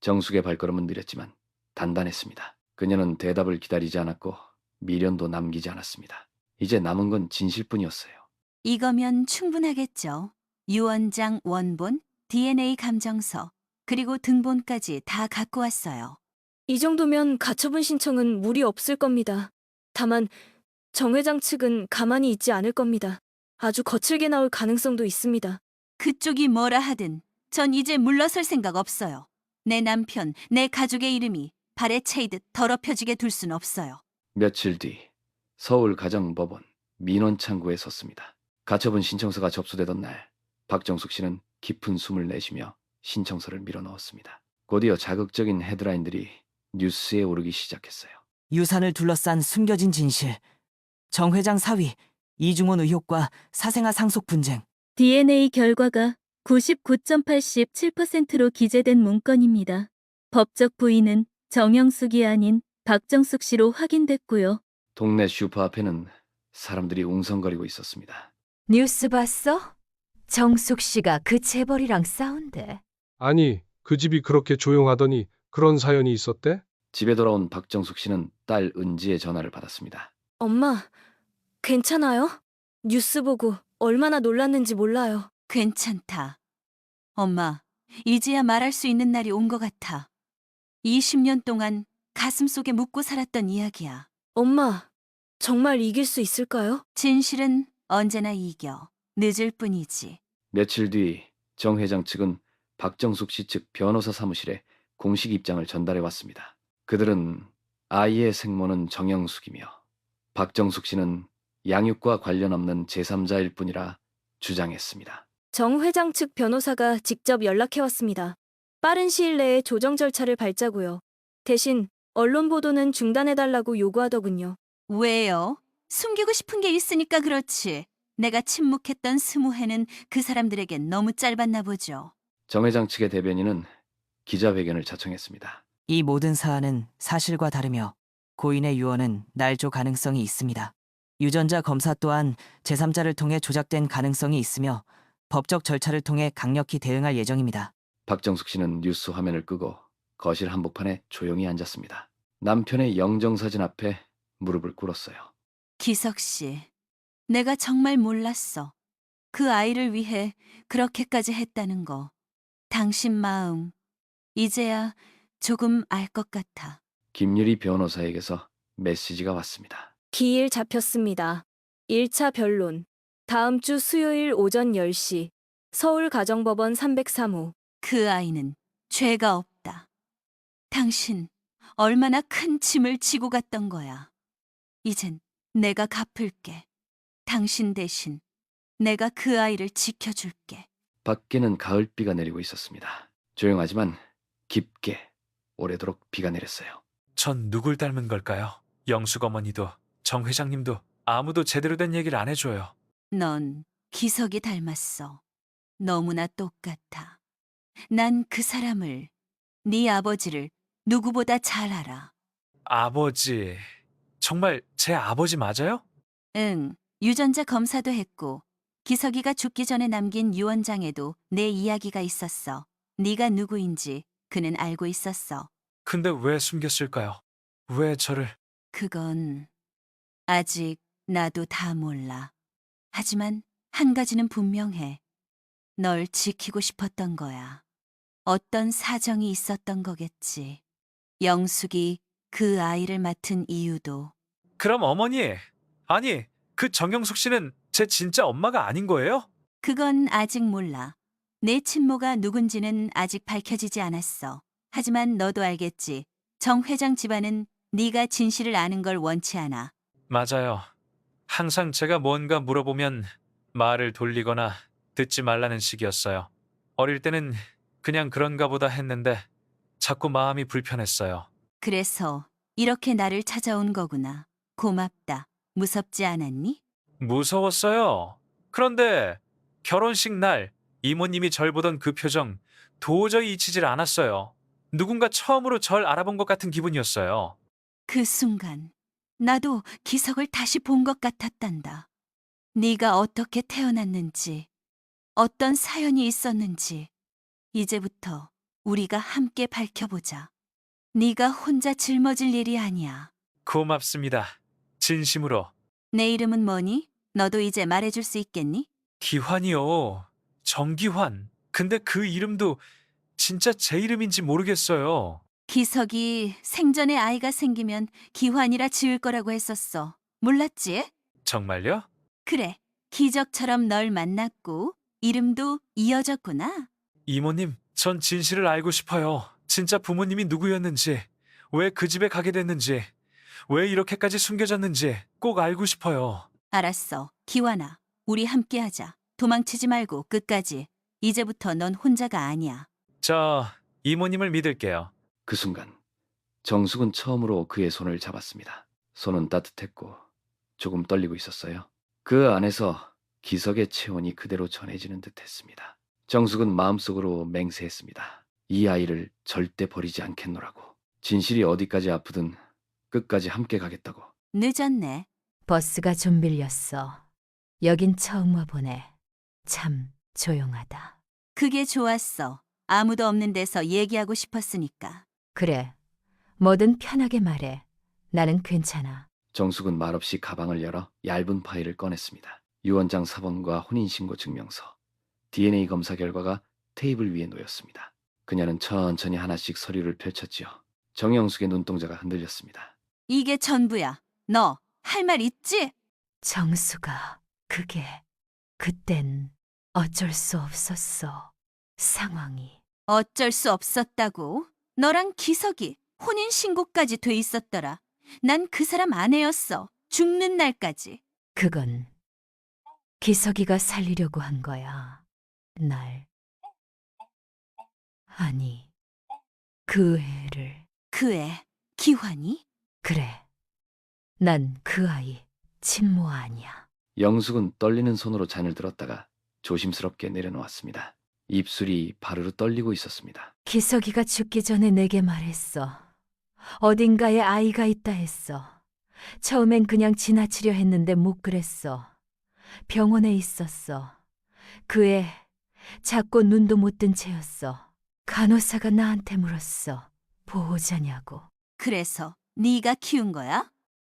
A: 정숙의 발걸음은 느렸지만 단단했습니다. 그녀는 대답을 기다리지 않았고 미련도 남기지 않았습니다. 이제 남은 건 진실뿐이었어요.
B: 이거면 충분하겠죠. 유언장 원본, DNA 감정서, 그리고 등본까지 다 갖고 왔어요.
K: 이 정도면 가처분 신청은 무리 없을 겁니다. 다만 정 회장 측은 가만히 있지 않을 겁니다. 아주 거칠게 나올 가능성도 있습니다.
B: 그쪽이 뭐라 하든 전 이제 물러설 생각 없어요. 내 남편, 내 가족의 이름이 발에 채이듯 더럽혀지게 둘 순 없어요.
A: 며칠 뒤 서울가정법원 민원창구에 섰습니다. 가처분 신청서가 접수되던 날 박정숙 씨는 깊은 숨을 내쉬며 신청서를 밀어넣었습니다. 곧이어 자극적인 헤드라인들이 뉴스에 오르기 시작했어요.
G: 유산을 둘러싼 숨겨진 진실. 정 회장 사위, 이중원 의혹과 사생아 상속 분쟁.
F: DNA 결과가 99.87%로 기재된 문건입니다. 법적 부인은 정영숙이 아닌 박정숙 씨로 확인됐고요.
A: 동네 슈퍼 앞에는 사람들이 웅성거리고 있었습니다.
H: 뉴스 봤어? 정숙 씨가 그 재벌이랑 싸운대.
L: 아니, 그 집이 그렇게 조용하더니 그런 사연이 있었대?
A: 집에 돌아온 박정숙 씨는 딸 은지의 전화를 받았습니다.
K: 엄마, 괜찮아요? 뉴스 보고 얼마나 놀랐는지 몰라요.
B: 괜찮다. 엄마, 이제야 말할 수 있는 날이 온 것 같아. 20년 동안 가슴속에 묻고 살았던 이야기야.
K: 엄마, 정말 이길 수 있을까요?
B: 진실은 언제나 이겨. 늦을 뿐이지.
A: 며칠 뒤 정 회장 측은 박정숙 씨 측 변호사 사무실에 공식 입장을 전달해 왔습니다. 그들은 아이의 생모는 정영숙이며 박정숙 씨는 양육과 관련 없는 제3자일 뿐이라 주장했습니다.
K: 정 회장 측 변호사가 직접 연락해왔습니다. 빠른 시일 내에 조정 절차를 밟자고요. 대신 언론 보도는 중단해달라고 요구하더군요.
B: 왜요? 숨기고 싶은 게 있으니까 그렇지. 내가 침묵했던 20해는 그 사람들에겐 너무 짧았나 보죠.
A: 정 회장 측의 대변인은 기자회견을 자청했습니다.
G: 이 모든 사안은 사실과 다르며 고인의 유언은 날조 가능성이 있습니다. 유전자 검사 또한 제3자를 통해 조작된 가능성이 있으며 법적 절차를 통해 강력히 대응할 예정입니다.
A: 박정숙 씨는 뉴스 화면을 끄고 거실 한복판에 조용히 앉았습니다. 남편의 영정사진 앞에 무릎을 꿇었어요.
B: 기석 씨, 내가 정말 몰랐어. 그 아이를 위해 그렇게까지 했다는 거. 당신 마음, 이제야 조금 알 것 같아.
A: 김유리 변호사에게서 메시지가 왔습니다.
K: 기일 잡혔습니다. 1차 변론. 다음 주 수요일 오전 10시. 서울가정법원 303호.
B: 그 아이는 죄가 없다. 당신 얼마나 큰 짐을 지고 갔던 거야. 이젠 내가 갚을게. 당신 대신 내가 그 아이를 지켜줄게.
A: 밖에는 가을비가 내리고 있었습니다. 조용하지만 깊게 오래도록 비가 내렸어요.
D: 전 누굴 닮은 걸까요? 영숙 어머니도 정 회장님도 아무도 제대로 된 얘기를 안 해줘요.
B: 넌 기석이 닮았어. 너무나 똑같아. 난 그 사람을, 네 아버지를 누구보다 잘 알아.
D: 아버지, 정말 제 아버지 맞아요?
B: 응, 유전자 검사도 했고 기석이가 죽기 전에 남긴 유언장에도 내 이야기가 있었어. 네가 누구인지 그는 알고 있었어.
D: 근데 왜 숨겼을까요? 왜 저를...
B: 그건 아직 나도 다 몰라. 하지만 한 가지는 분명해. 널 지키고 싶었던 거야. 어떤 사정이 있었던 거겠지. 영숙이 그 아이를 맡은 이유도.
D: 그럼 어머니, 아니, 그 정영숙 씨는 제 진짜 엄마가 아닌 거예요?
B: 그건 아직 몰라. 내 친모가 누군지는 아직 밝혀지지 않았어. 하지만 너도 알겠지. 정 회장 집안은 네가 진실을 아는 걸 원치 않아.
D: 맞아요. 항상 제가 뭔가 물어보면 말을 돌리거나 듣지 말라는 식이었어요. 어릴 때는 그냥 그런가 보다 했는데 자꾸 마음이 불편했어요.
B: 그래서 이렇게 나를 찾아온 거구나. 고맙다. 무섭지 않았니?
D: 무서웠어요. 그런데 결혼식 날 이모님이 절 보던 그 표정 도저히 잊히질 않았어요. 누군가 처음으로 절 알아본 것 같은 기분이었어요.
B: 그 순간 나도 기석을 다시 본 것 같았단다. 네가 어떻게 태어났는지, 어떤 사연이 있었는지 이제부터 우리가 함께 밝혀보자. 네가 혼자 짊어질 일이 아니야.
D: 고맙습니다. 진심으로.
B: 내 이름은 뭐니? 너도 이제 말해줄 수 있겠니?
D: 기환이요. 정기환. 근데 그 이름도 진짜 제 이름인지 모르겠어요.
B: 기석이 생전에 아이가 생기면 기환이라 지을 거라고 했었어. 몰랐지?
D: 정말요?
B: 그래, 기적처럼 널 만났고 이름도 이어졌구나.
D: 이모님, 전 진실을 알고 싶어요. 진짜 부모님이 누구였는지, 왜 그 집에 가게 됐는지, 왜 이렇게까지 숨겨졌는지 꼭 알고 싶어요.
B: 알았어, 기환아. 우리 함께하자. 도망치지 말고 끝까지. 이제부터 넌 혼자가 아니야.
D: 저 이모님을 믿을게요.
A: 그 순간 정숙은 처음으로 그의 손을 잡았습니다. 손은 따뜻했고 조금 떨리고 있었어요. 그 안에서 기석의 체온이 그대로 전해지는 듯했습니다. 정숙은 마음속으로 맹세했습니다. 이 아이를 절대 버리지 않겠노라고. 진실이 어디까지 아프든 끝까지 함께 가겠다고.
B: 늦었네.
H: 버스가 좀 밀렸어. 여긴 처음 와보네. 참 조용하다.
B: 그게 좋았어. 아무도 없는 데서 얘기하고 싶었으니까.
H: 그래, 뭐든 편하게 말해. 나는 괜찮아.
A: 정숙은 말없이 가방을 열어 얇은 파일을 꺼냈습니다. 유언장 사본과 혼인신고 증명서, DNA 검사 결과가 테이블 위에 놓였습니다. 그녀는 천천히 하나씩 서류를 펼쳤지요. 정영숙의 눈동자가 흔들렸습니다.
B: 이게 전부야. 너 할 말 있지?
H: 정수가 그땐 어쩔 수 없었어. 상황이.
B: 어쩔 수 없었다고. 너랑 기석이 혼인신고까지 돼 있었더라. 난 그 사람 아내였어. 죽는 날까지.
H: 그건 기석이가 살리려고 한 거야. 날. 아니, 그 애를.
B: 그 애, 기환이?
H: 그래. 난 그 아이 친모 아니야.
A: 영숙은 떨리는 손으로 잔을 들었다가 조심스럽게 내려놓았습니다. 입술이 바르르 떨리고 있었습니다.
H: 기석이가 죽기 전에 내게 말했어. 어딘가에 아이가 있다 했어. 처음엔 그냥 지나치려 했는데 못 그랬어. 병원에 있었어. 그 애 작고 눈도 못 뜬 채였어. 간호사가 나한테 물었어. 보호자냐고.
B: 그래서 네가 키운 거야?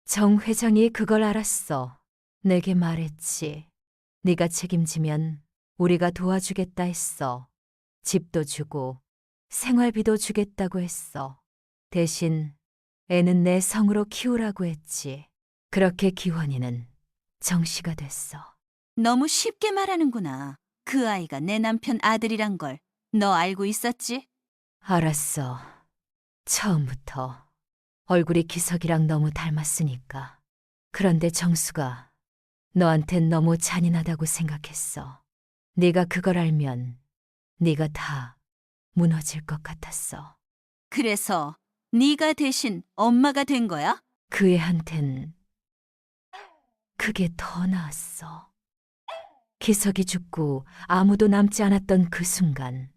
H: 정 회장이 그걸 알았어. 내게 말했지. 네가 책임지면 우리가 도와주겠다 했어. 집도 주고 생활비도 주겠다고 했어. 대신 애는 내 성으로 키우라고 했지. 그렇게 기환이는 정씨가 됐어.
B: 너무 쉽게 말하는구나. 그 아이가 내 남편 아들이란 걸 너 알고 있었지?
H: 알았어. 처음부터. 얼굴이 기석이랑 너무 닮았으니까. 그런데 정수가 너한텐 너무 잔인하다고 생각했어. 네가 그걸 알면 네가 다 무너질 것 같았어.
B: 그래서 네가 대신 엄마가 된 거야?
H: 그 애한텐 그게 더 나았어. 기석이 죽고 아무도 남지 않았던 그 순간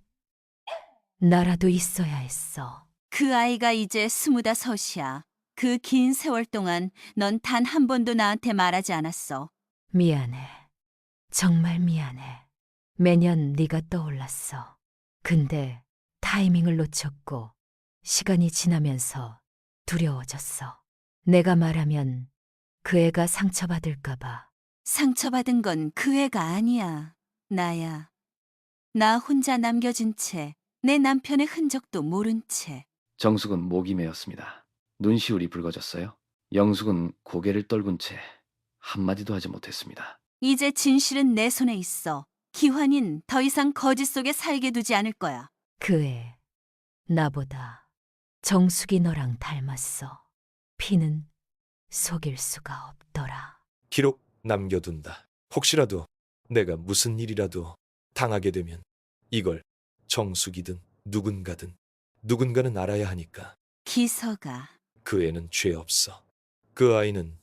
H: 나라도 있어야 했어.
B: 그 아이가 이제 25이야. 그 긴 세월 동안 넌 단 한 번도 나한테 말하지 않았어.
H: 미안해. 정말 미안해. 매년 네가 떠올랐어. 근데 타이밍을 놓쳤고 시간이 지나면서 두려워졌어. 내가 말하면 그 애가 상처받을까봐.
B: 상처받은 건 그 애가 아니야. 나야. 나 혼자 남겨진 채 내 남편의 흔적도 모른 채.
A: 정숙은 목이 메었습니다. 눈시울이 붉어졌어요. 영숙은 고개를 떨군 채 한마디도 하지 못했습니다.
B: 이제 진실은 내 손에 있어. 기환인 더 이상 거짓 속에 살게 두지 않을 거야.
H: 그 애, 나보다 정숙이 너랑 닮았어. 피는 속일 수가 없더라.
I: 기록 남겨둔다. 혹시라도 내가 무슨 일이라도 당하게 되면 이걸 정숙이든 누군가는 알아야 하니까.
B: 기서가
I: 그 애는 죄 없어. 그 아이는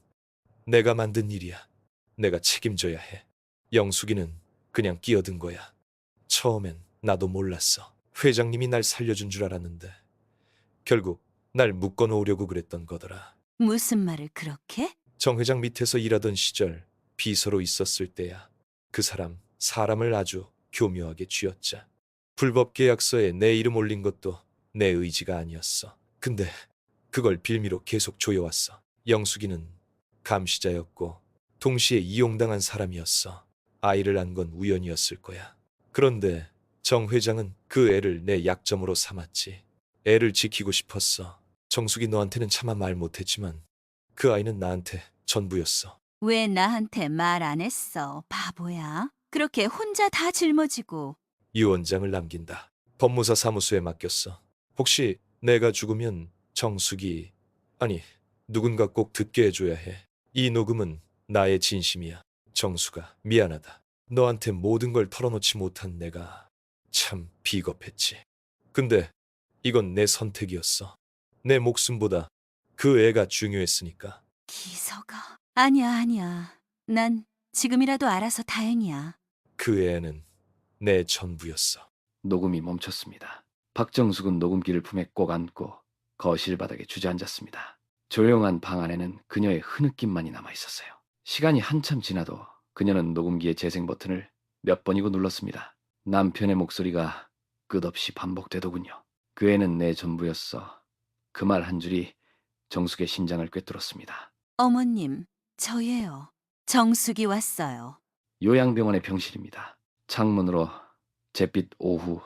I: 내가 만든 일이야. 내가 책임져야 해. 영숙이는 그냥 끼어든 거야. 처음엔 나도 몰랐어. 회장님이 날 살려준 줄 알았는데 결국 날 묶어놓으려고 그랬던 거더라.
B: 무슨 말을 그렇게?
I: 정 회장 밑에서 일하던 시절 비서로 있었을 때야. 그 사람을 아주 교묘하게 쥐었자. 불법 계약서에 내 이름 올린 것도 내 의지가 아니었어. 근데 그걸 빌미로 계속 조여왔어. 영숙이는 감시자였고 동시에 이용당한 사람이었어. 아이를 안 건 우연이었을 거야. 그런데 정 회장은 그 애를 내 약점으로 삼았지. 애를 지키고 싶었어. 정숙이 너한테는 차마 말 못했지만 그 아이는 나한테 전부였어.
B: 왜 나한테 말 안 했어? 바보야. 그렇게 혼자 다 짊어지고.
I: 유언장을 남긴다. 법무사 사무소에 맡겼어. 혹시 내가 죽으면 정숙이, 아니 누군가 꼭 듣게 해줘야 해. 이 녹음은 나의 진심이야. 정숙아, 미안하다. 너한테 모든 걸 털어놓지 못한 내가 참 비겁했지. 근데 이건 내 선택이었어. 내 목숨보다 그 애가 중요했으니까.
B: 기서가. 아니야. 난 지금이라도 알아서 다행이야.
I: 그 애는 내 전부였어.
A: 녹음이 멈췄습니다. 박정숙은 녹음기를 품에 꼭 안고 거실 바닥에 주저앉았습니다. 조용한 방 안에는 그녀의 흐느낌만이 남아 있었어요. 시간이 한참 지나도 그녀는 녹음기의 재생 버튼을 몇 번이고 눌렀습니다. 남편의 목소리가 끝없이 반복되더군요. 그 애는 내 전부였어. 그 말 한 줄이 정숙의 심장을 꿰뚫었습니다.
B: 어머님, 저예요. 정숙이 왔어요.
A: 요양병원의 병실입니다. 창문으로 잿빛 오후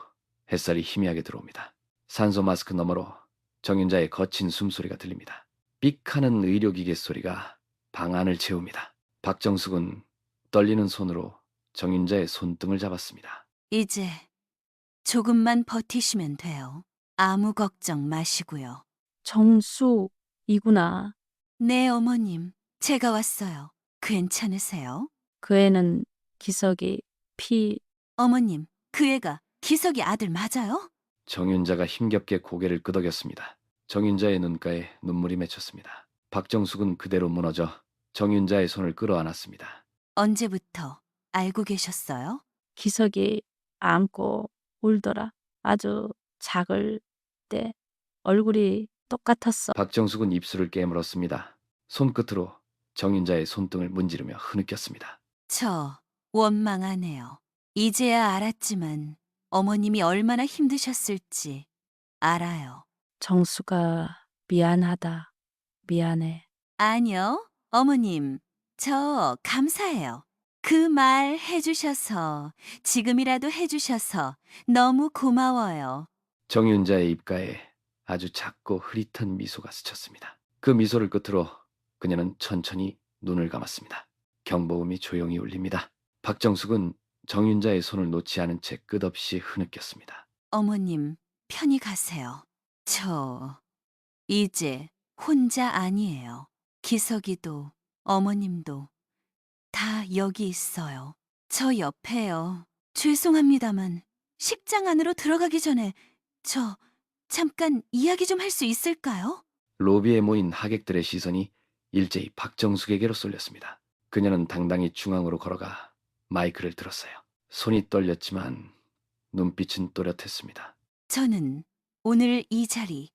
A: 햇살이 희미하게 들어옵니다. 산소 마스크 너머로 정윤자의 거친 숨소리가 들립니다. 삑하는 의료기계 소리가 방 안을 채웁니다. 박정숙은 떨리는 손으로 정윤자의 손등을 잡았습니다.
B: 이제 조금만 버티시면 돼요. 아무 걱정 마시고요.
F: 정수이구나.
B: 네, 어머님. 제가 왔어요. 괜찮으세요?
F: 그 애는 기석이
B: 어머님, 그 애가 기석이 아들 맞아요?
A: 정윤자가 힘겹게 고개를 끄덕였습니다. 정윤자의 눈가에 눈물이 맺혔습니다. 박정숙은 그대로 무너져 정윤자의 손을 끌어안았습니다.
B: 언제부터 알고 계셨어요?
F: 기석이 안고 울더라. 아주 작을 때 얼굴이 똑같았어.
A: 박정숙은 입술을 깨물었습니다. 손끝으로 정윤자의 손등을 문지르며 흐느꼈습니다.
B: 저 원망하네요. 이제야 알았지만 어머님이 얼마나 힘드셨을지 알아요.
F: 정수가 미안하다. 미안해.
B: 아니요, 어머님. 저 감사해요. 그 말 해주셔서, 지금이라도 해주셔서 너무 고마워요.
A: 정윤자의 입가에 아주 작고 흐릿한 미소가 스쳤습니다. 그 미소를 끝으로 그녀는 천천히 눈을 감았습니다. 경보음이 조용히 울립니다. 박정숙은 정윤자의 손을 놓지 않은 채 끝없이 흐느꼈습니다.
B: 어머님, 편히 가세요. 저 이제 혼자 아니에요. 기석이도 어머님도 다 여기 있어요. 저 옆에요. 죄송합니다만 식장 안으로 들어가기 전에 저 잠깐 이야기 좀 할 수 있을까요?
A: 로비에 모인 하객들의 시선이 일제히 박정숙에게로 쏠렸습니다. 그녀는 당당히 중앙으로 걸어가 마이크를 들었어요. 손이 떨렸지만 눈빛은 또렷했습니다.
B: 저는 오늘 이 자리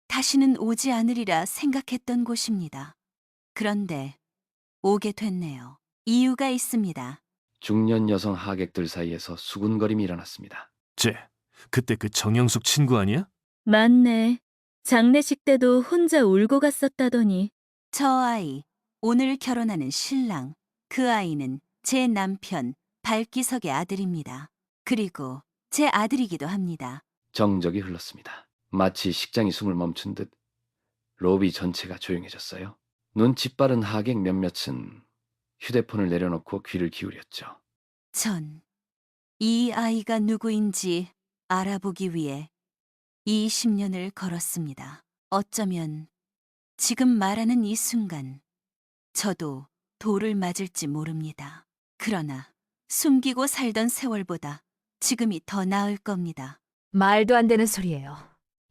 B: 다시는 오지 않으리라 생각했던 곳입니다. 그런데 오게 됐네요. 이유가 있습니다.
A: 중년 여성 하객들 사이에서 수군거림이 일어났습니다.
E: 그때 그 정영숙 친구 아니야?
F: 맞네. 장례식 때도 혼자 울고 갔었다더니.
B: 저 아이, 오늘 결혼하는 신랑. 그 아이는 제 남편 발기석의 아들입니다. 그리고 제 아들이기도 합니다.
A: 정적이 흘렀습니다. 마치 식장이 숨을 멈춘 듯 로비 전체가 조용해졌어요. 눈치 빠른 하객 몇몇은 휴대폰을 내려놓고 귀를 기울였죠.
B: 전 이 아이가 누구인지 알아보기 위해 20년을 걸었습니다. 어쩌면 지금 말하는 이 순간 저도 돌을 맞을지 모릅니다. 그러나 숨기고 살던 세월보다 지금이 더 나을 겁니다.
H: 말도 안 되는 소리예요.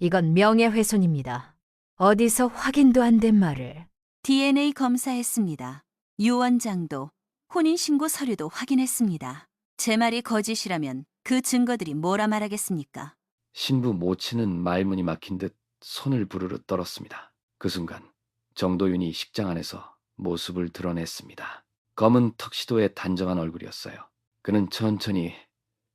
H: 이건 명예훼손입니다. 어디서 확인도 안 된 말을.
B: DNA 검사했습니다. 유 원장도 혼인신고 서류도 확인했습니다. 제 말이 거짓이라면 그 증거들이 뭐라 말하겠습니까?
A: 신부 모치는 말문이 막힌 듯 손을 부르르 떨었습니다. 그 순간 정도윤이 식장 안에서 모습을 드러냈습니다. 검은 턱시도의 단정한 얼굴이었어요. 그는 천천히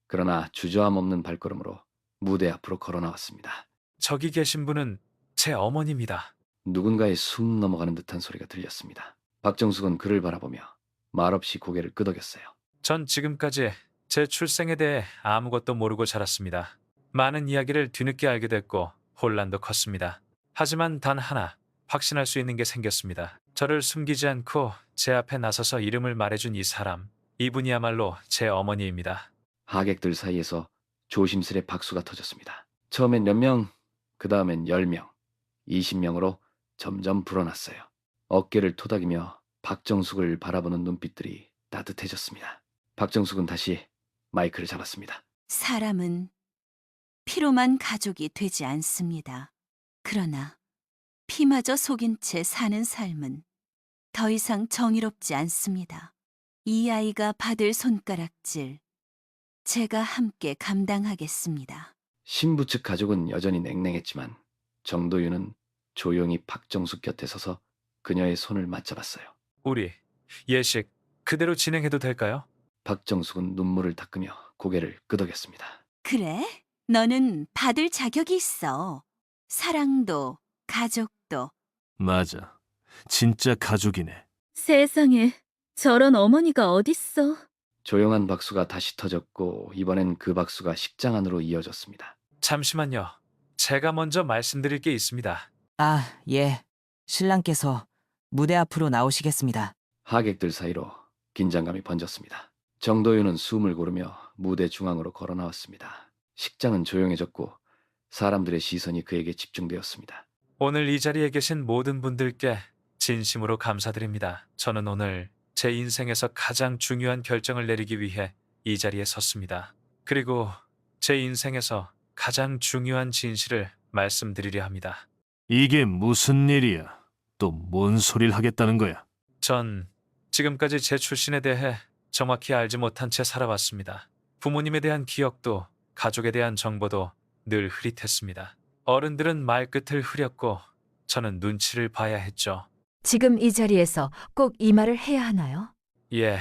A: 그러나 주저함 없는 발걸음으로 무대 앞으로 걸어 나왔습니다.
D: 저기 계신 분은 제 어머니입니다.
A: 누군가의 숨 넘어가는 듯한 소리가 들렸습니다. 박정숙은 그를 바라보며 말없이 고개를 끄덕였어요.
D: 전 지금까지 제 출생에 대해 아무것도 모르고 자랐습니다. 많은 이야기를 뒤늦게 알게 됐고 혼란도 컸습니다. 하지만 단 하나 확신할 수 있는 게 생겼습니다. 저를 숨기지 않고 제 앞에 나서서 이름을 말해준 이 사람, 이분이야말로 제 어머니입니다.
A: 하객들 사이에서 조심스레 박수가 터졌습니다. 처음엔 몇 명, 그 다음엔 10명, 20명으로 점점 불어났어요. 어깨를 토닥이며 박정숙을 바라보는 눈빛들이 따뜻해졌습니다. 박정숙은 다시 마이크를 잡았습니다.
B: 사람은 피로만 가족이 되지 않습니다. 그러나 피마저 속인 채 사는 삶은 더 이상 정의롭지 않습니다. 이 아이가 받을 손가락질, 제가 함께 감당하겠습니다.
A: 신부 측 가족은 여전히 냉랭했지만 정도윤은 조용히 박정숙 곁에 서서 그녀의 손을 맞잡았어요.
D: 우리 예식 그대로 진행해도 될까요?
A: 박정숙은 눈물을 닦으며 고개를 끄덕였습니다.
B: 그래? 너는 받을 자격이 있어. 사랑도 가족도.
E: 맞아. 진짜 가족이네.
F: 세상에, 저런 어머니가 어딨어.
A: 조용한 박수가 다시 터졌고 이번엔 그 박수가 식장 안으로 이어졌습니다.
D: 잠시만요. 제가 먼저 말씀드릴 게 있습니다.
G: 아, 예. 신랑께서 무대 앞으로 나오시겠습니다.
A: 하객들 사이로 긴장감이 번졌습니다. 정도윤은 숨을 고르며 무대 중앙으로 걸어 나왔습니다. 식장은 조용해졌고 사람들의 시선이 그에게 집중되었습니다.
D: 오늘 이 자리에 계신 모든 분들께 진심으로 감사드립니다. 저는 오늘 제 인생에서 가장 중요한 결정을 내리기 위해 이 자리에 섰습니다. 그리고 제 인생에서 가장 중요한 진실을 말씀드리려 합니다.
E: 이게 무슨 일이야? 또 뭔 소리를 하겠다는 거야?
D: 전 지금까지 제 출신에 대해 정확히 알지 못한 채 살아왔습니다. 부모님에 대한 기억도 가족에 대한 정보도 늘 흐릿했습니다. 어른들은 말끝을 흐렸고 저는 눈치를 봐야 했죠.
H: 지금 이 자리에서 꼭 이 말을 해야 하나요?
D: 예,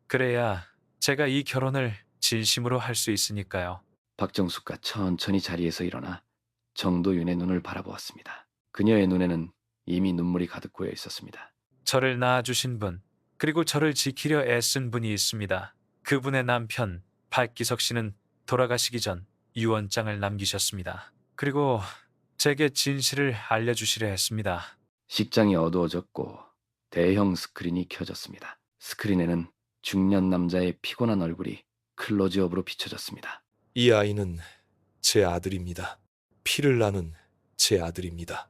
D: 그래야 제가 이 결혼을 진심으로 할 수 있으니까요.
A: 박정숙과 천천히 자리에서 일어나 정도윤의 눈을 바라보았습니다. 그녀의 눈에는 이미 눈물이 가득 고여 있었습니다.
D: 저를 낳아주신 분, 그리고 저를 지키려 애쓴 분이 있습니다. 그분의 남편 박기석 씨는 돌아가시기 전 유언장을 남기셨습니다. 그리고 제게 진실을 알려주시려 했습니다.
A: 식장이 어두워졌고 대형 스크린이 켜졌습니다. 스크린에는 중년 남자의 피곤한 얼굴이 클로즈업으로 비춰졌습니다.
I: 이 아이는 제 아들입니다. 피를 나눈 제 아들입니다.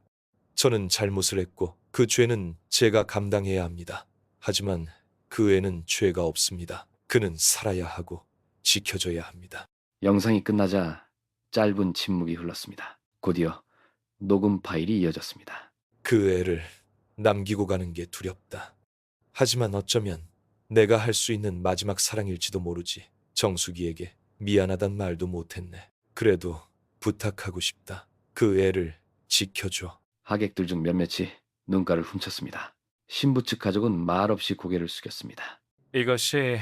I: 저는 잘못을 했고 그 죄는 제가 감당해야 합니다. 하지만 그 애는 죄가 없습니다. 그는 살아야 하고 지켜줘야 합니다.
A: 영상이 끝나자 짧은 침묵이 흘렀습니다. 곧이어 녹음 파일이 이어졌습니다.
I: 그 애를 남기고 가는 게 두렵다. 하지만 어쩌면 내가 할 수 있는 마지막 사랑일지도 모르지. 정숙이에게 미안하단 말도 못했네. 그래도 부탁하고 싶다. 그 애를 지켜줘.
A: 하객들 중 몇몇이 눈가를 훔쳤습니다. 신부 측 가족은 말없이 고개를 숙였습니다.
D: 이것이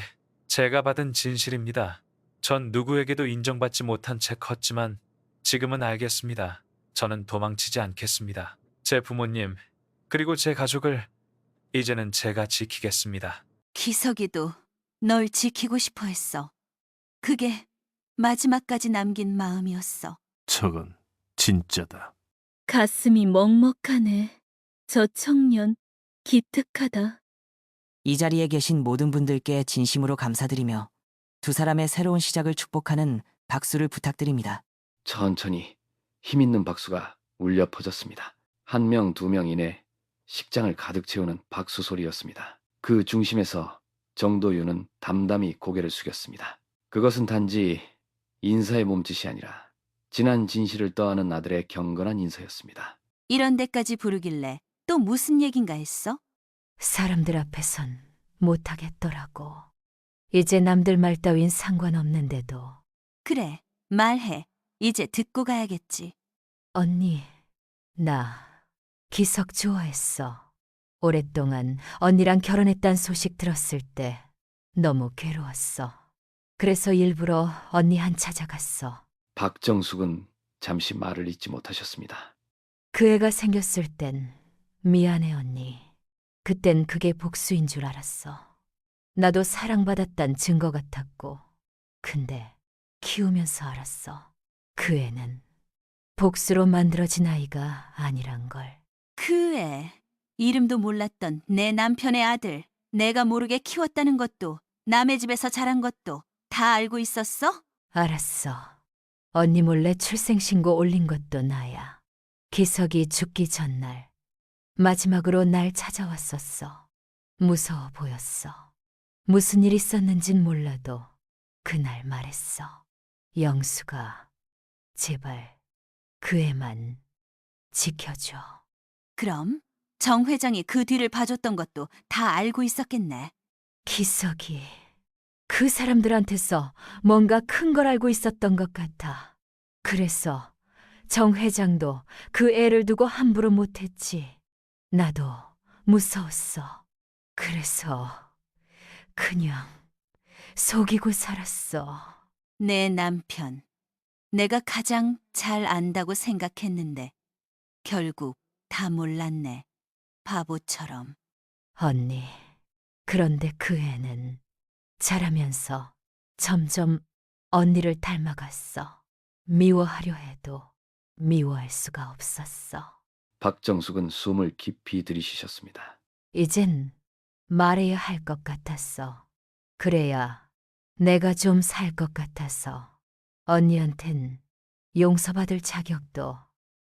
D: 제가 받은 진실입니다. 전 누구에게도 인정받지 못한 채 컸지만 지금은 알겠습니다. 저는 도망치지 않겠습니다. 제 부모님, 그리고 제 가족을 이제는 제가 지키겠습니다.
B: 기석이도 널 지키고 싶어 했어. 그게 마지막까지 남긴 마음이었어.
E: 저건 진짜다.
F: 가슴이 먹먹하네. 저 청년 기특하다.
G: 이 자리에 계신 모든 분들께 진심으로 감사드리며 두 사람의 새로운 시작을 축복하는 박수를 부탁드립니다.
A: 천천히 힘있는 박수가 울려 퍼졌습니다. 한 명, 두 명 이내 식장을 가득 채우는 박수 소리였습니다. 그 중심에서 정도윤은 담담히 고개를 숙였습니다. 그것은 단지 인사의 몸짓이 아니라 지난 진실을 떠안은 아들의 경건한 인사였습니다.
B: 이런 데까지 부르길래 또 무슨 얘긴가 했어?
H: 사람들 앞에선 못하겠더라고. 이제 남들 말 따윈 상관없는데도.
B: 그래, 말해. 이제 듣고 가야겠지.
H: 언니, 나 기석 좋아했어. 오랫동안 언니랑 결혼했단 소식 들었을 때 너무 괴로웠어. 그래서 일부러 언니 한 찾아갔어.
A: 박정숙은 잠시 말을 잇지 못하셨습니다.
H: 그 애가 생겼을 땐 미안해 언니. 그땐 그게 복수인 줄 알았어. 나도 사랑받았단 증거 같았고. 근데 키우면서 알았어. 그 애는 복수로 만들어진 아이가 아니란 걸.
B: 그 애, 이름도 몰랐던 내 남편의 아들, 내가 모르게 키웠다는 것도 남의 집에서 자란 것도 다 알고 있었어?
H: 알았어. 언니 몰래 출생신고 올린 것도 나야. 기석이 죽기 전날 마지막으로 날 찾아왔었어. 무서워 보였어. 무슨 일 있었는진 몰라도 그날 말했어. 영수가 제발 그 애만 지켜줘.
B: 그럼 정 회장이 그 뒤를 봐줬던 것도 다 알고 있었겠네.
H: 기석이 그 사람들한테서 뭔가 큰 걸 알고 있었던 것 같아. 그래서 정 회장도 그 애를 두고 함부로 못했지. 나도 무서웠어. 그래서 그냥 속이고 살았어.
B: 내 남편, 내가 가장 잘 안다고 생각했는데 결국 다 몰랐네. 바보처럼.
H: 언니, 그런데 그 애는 자라면서 점점 언니를 닮아갔어. 미워하려 해도 미워할 수가 없었어.
A: 박정숙은 숨을 깊이 들이쉬셨습니다.
H: 이젠 말해야 할 것 같았어. 그래야 내가 좀 살 것 같아서. 언니한텐 용서받을 자격도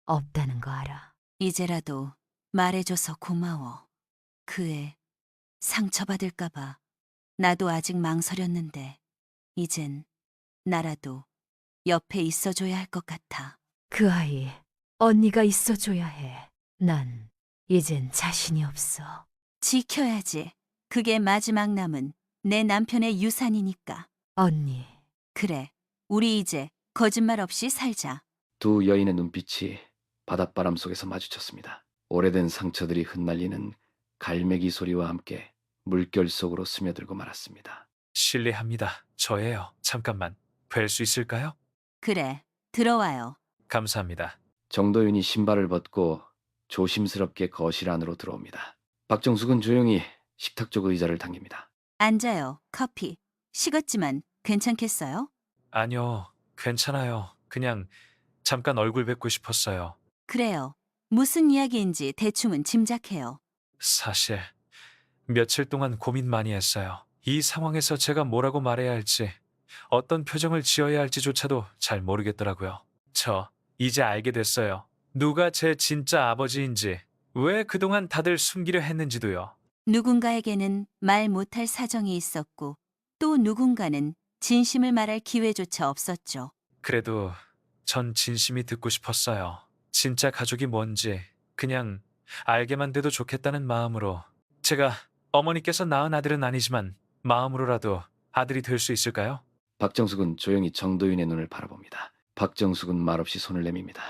H: 없다는 거 알아.
B: 이제라도 말해줘서 고마워. 그 애 상처받을까봐 나도 아직 망설였는데 이젠 나라도 옆에 있어줘야 할 것 같아.
H: 그 아이, 언니가 있어줘야 해. 난 이젠 자신이 없어.
B: 지켜야지. 그게 마지막 남은 내 남편의 유산이니까.
H: 언니,
B: 그래, 우리 이제 거짓말 없이 살자.
A: 두 여인의 눈빛이 바닷바람 속에서 마주쳤습니다. 오래된 상처들이 흩날리는 갈매기 소리와 함께 물결 속으로 스며들고 말았습니다.
D: 실례합니다. 저예요. 잠깐만 뵐 수 있을까요?
B: 그래, 들어와요.
D: 감사합니다.
A: 정도윤이 신발을 벗고 조심스럽게 거실 안으로 들어옵니다. 박정숙은 조용히 식탁 쪽 의자를 당깁니다.
B: 앉아요. 커피. 식었지만 괜찮겠어요?
D: 아니요, 괜찮아요. 그냥 잠깐 얼굴 뵙고 싶었어요.
B: 그래요. 무슨 이야기인지 대충은 짐작해요.
D: 사실 며칠 동안 고민 많이 했어요. 이 상황에서 제가 뭐라고 말해야 할지, 어떤 표정을 지어야 할지조차도 잘 모르겠더라고요. 저 이제 알게 됐어요. 누가 제 진짜 아버지인지, 왜 그동안 다들 숨기려 했는지도요.
B: 누군가에게는 말 못할 사정이 있었고 또 누군가는 진심을 말할 기회조차 없었죠.
D: 그래도 전 진심이 듣고 싶었어요. 진짜 가족이 뭔지 그냥 알게만 돼도 좋겠다는 마음으로. 제가 어머니께서 낳은 아들은 아니지만 마음으로라도 아들이 될 수 있을까요?
A: 박정숙은 조용히 정도윤의 눈을 바라봅니다. 박정숙은 말없이 손을 내밉니다.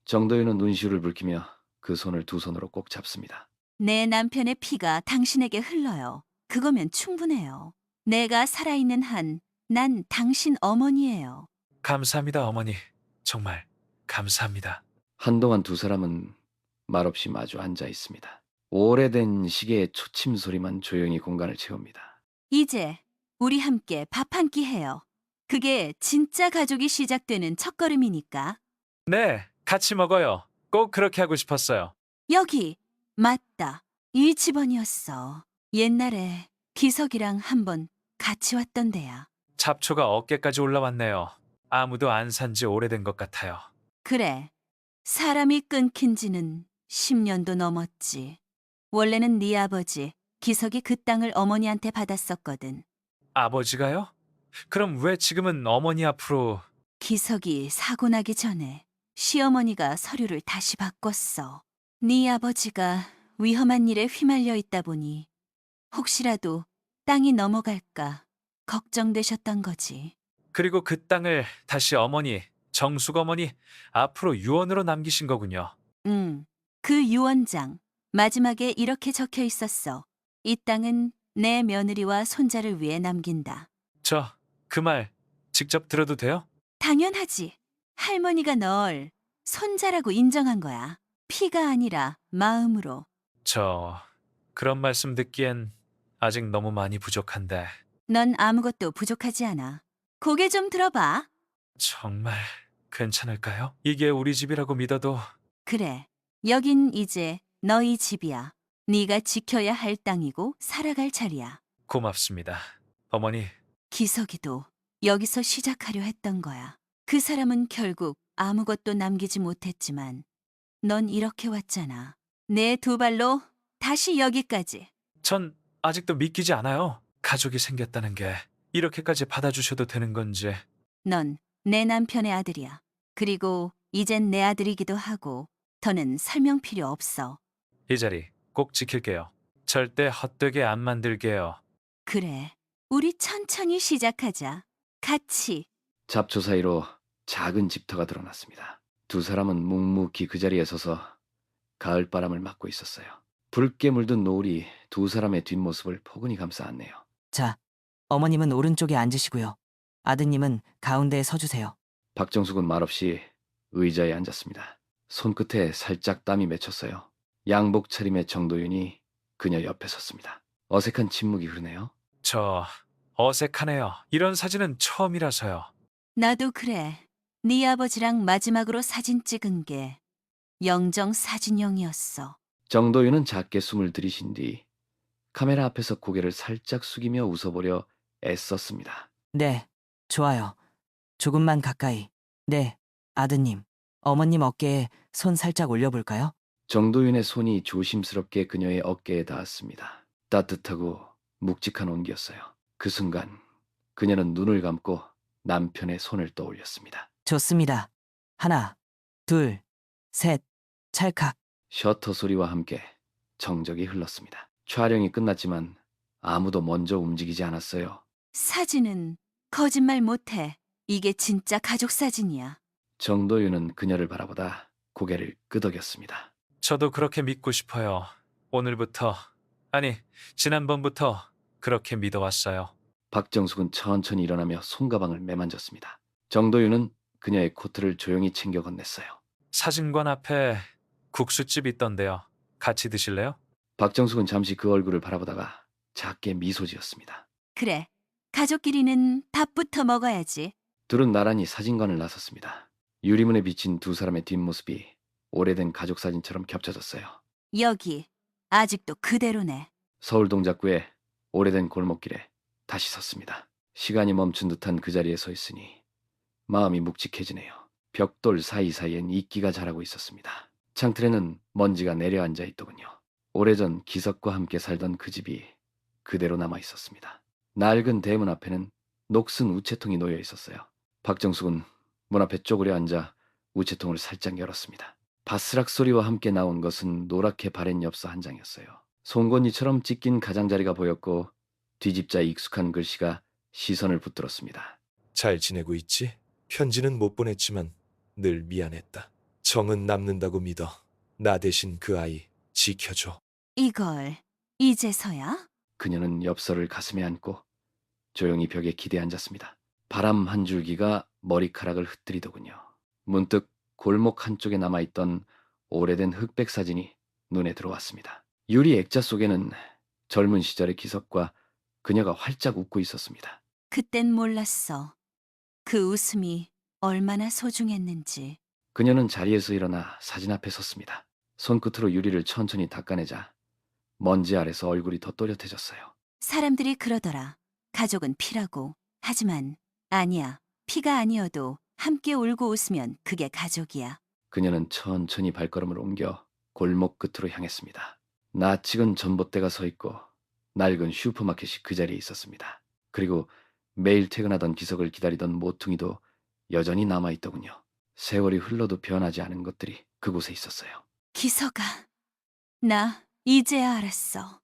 A: 정도윤은 눈시울을 붉히며 그 손을 두 손으로 꼭 잡습니다.
B: 내 남편의 피가 당신에게 흘러요. 그거면 충분해요. 내가 살아있는 한 난 당신 어머니예요.
D: 감사합니다, 어머니. 정말 감사합니다.
A: 한동안 두 사람은 말없이 마주 앉아 있습니다. 오래된 시계의 초침 소리만 조용히 공간을 채웁니다.
B: 이제 우리 함께 밥 한 끼 해요. 그게 진짜 가족이 시작되는 첫걸음이니까.
D: 네, 같이 먹어요. 꼭 그렇게 하고 싶었어요.
B: 여기, 맞다. 이 집안이었어. 옛날에 기석이랑 한번 같이 왔던 데야.
D: 잡초가 어깨까지 올라왔네요. 아무도 안 산 지 오래된 것 같아요.
B: 그래, 사람이 끊긴 지는 10년도 넘었지. 원래는 네 아버지, 기석이 그 땅을 어머니한테 받았었거든.
D: 아버지가요? 그럼 왜 지금은 어머니 앞으로...
B: 기석이 사고 나기 전에 시어머니가 서류를 다시 바꿨어. 네 아버지가 위험한 일에 휘말려 있다 보니 혹시라도 땅이 넘어갈까 걱정되셨던 거지.
D: 그리고 그 땅을 다시 어머니, 정숙 어머니 앞으로 유언으로 남기신 거군요.
B: 그 유언장 마지막에 이렇게 적혀 있었어. 이 땅은 내 며느리와 손자를 위해 남긴다.
D: 저 그 말 직접 들어도 돼요?
B: 당연하지. 할머니가 널 손자라고 인정한 거야. 피가 아니라 마음으로.
D: 저 그런 말씀 듣기엔 아직 너무 많이 부족한데
B: 넌 아무것도 부족하지 않아. 고개 좀 들어봐.
D: 정말 괜찮을까요? 이게 우리 집이라고 믿어도
B: 그래. 여긴 이제 너희 집이야. 네가 지켜야 할 땅이고 살아갈 자리야.
D: 고맙습니다. 어머니,
B: 기석이도 여기서 시작하려 했던 거야. 그 사람은 결국 아무것도 남기지 못했지만 넌 이렇게 왔잖아. 내 두 발로 다시 여기까지.
D: 전 아직도 믿기지 않아요. 가족이 생겼다는 게 이렇게까지 받아주셔도 되는 건지.
B: 넌 내 남편의 아들이야. 그리고 이젠 내 아들이기도 하고 더는 설명 필요 없어.
D: 이 자리 꼭 지킬게요. 절대 헛되게 안 만들게요.
B: 그래. 우리 천천히 시작하자. 같이.
A: 잡초 사이로 작은 집터가 드러났습니다. 두 사람은 묵묵히 그 자리에 서서 가을바람을 맞고 있었어요. 붉게 물든 노을이 두 사람의 뒷모습을 포근히 감싸 안네요.
G: 자, 어머님은 오른쪽에 앉으시고요. 아드님은 가운데에 서주세요.
A: 박정숙은 말없이 의자에 앉았습니다. 손끝에 살짝 땀이 맺혔어요. 양복 차림의 정도윤이 그녀 옆에 섰습니다. 어색한 침묵이 흐르네요.
D: 저 어색하네요. 이런 사진은 처음이라서요.
B: 나도 그래. 네 아버지랑 마지막으로 사진 찍은 게 영정 사진용이었어.
A: 정도윤은 작게 숨을 들이신 뒤 카메라 앞에서 고개를 살짝 숙이며 웃어보려 애썼습니다.
G: 네, 좋아요. 조금만 가까이. 네, 아드님. 어머님 어깨에 손 살짝 올려볼까요?
A: 정도윤의 손이 조심스럽게 그녀의 어깨에 닿았습니다. 따뜻하고 묵직한 온기였어요. 그 순간 그녀는 눈을 감고 남편의 손을 떠올렸습니다.
G: 좋습니다. 하나, 둘, 셋, 찰칵.
A: 셔터 소리와 함께 정적이 흘렀습니다. 촬영이 끝났지만 아무도 먼저 움직이지 않았어요.
B: 사진은 거짓말 못해. 이게 진짜 가족 사진이야.
A: 정도윤은 그녀를 바라보다 고개를 끄덕였습니다.
D: 저도 그렇게 믿고 싶어요. 오늘부터, 아니, 지난번부터 그렇게 믿어왔어요.
A: 박정숙은 천천히 일어나며 손가방을 매만졌습니다. 정도윤은 그녀의 코트를 조용히 챙겨 건넸어요.
D: 사진관 앞에 국수집 있던데요. 같이 드실래요?
A: 박정숙은 잠시 그 얼굴을 바라보다가 작게 미소 지었습니다.
B: 그래. 가족끼리는 밥부터 먹어야지.
A: 둘은 나란히 사진관을 나섰습니다. 유리문에 비친 두 사람의 뒷모습이 오래된 가족 사진처럼 겹쳐졌어요.
B: 여기 아직도 그대로네.
A: 서울 동작구의 오래된 골목길에 다시 섰습니다. 시간이 멈춘 듯한 그 자리에 서 있으니 마음이 묵직해지네요. 벽돌 사이사이엔 이끼가 자라고 있었습니다. 창틀에는 먼지가 내려앉아 있더군요. 오래전 기석과 함께 살던 그 집이 그대로 남아 있었습니다. 낡은 대문 앞에는 녹슨 우체통이 놓여 있었어요. 박정숙은 문 앞에 쪼그려 앉아 우체통을 살짝 열었습니다. 바스락 소리와 함께 나온 것은 노랗게 바랜 엽서 한 장이었어요. 송곳니처럼 찢긴 가장자리가 보였고 뒤집자 익숙한 글씨가 시선을 붙들었습니다.
I: 잘 지내고 있지? 편지는 못 보냈지만 늘 미안했다. 정은 남는다고 믿어. 나 대신 그 아이 지켜줘.
B: 이걸 이제서야?
A: 그녀는 엽서를 가슴에 안고 조용히 벽에 기대 앉았습니다. 바람 한 줄기가 머리카락을 흩뜨리더군요. 문득 골목 한쪽에 남아있던 오래된 흑백 사진이 눈에 들어왔습니다. 유리 액자 속에는 젊은 시절의 기석과 그녀가 활짝 웃고 있었습니다.
B: 그땐 몰랐어. 그 웃음이 얼마나 소중했는지.
A: 그녀는 자리에서 일어나 사진 앞에 섰습니다. 손끝으로 유리를 천천히 닦아내자 먼지 아래서 얼굴이 더 또렷해졌어요.
B: 사람들이 그러더라. 가족은 피라고. 하지만 아니야. 피가 아니어도 함께 울고 웃으면 그게 가족이야.
A: 그녀는 천천히 발걸음을 옮겨 골목 끝으로 향했습니다. 낯익은 전봇대가 서 있고 낡은 슈퍼마켓이 그 자리에 있었습니다. 그리고 매일 퇴근하던 기석을 기다리던 모퉁이도 여전히 남아있더군요. 세월이 흘러도 변하지 않은 것들이 그곳에 있었어요.
B: 기석아, 나 이제야 알았어.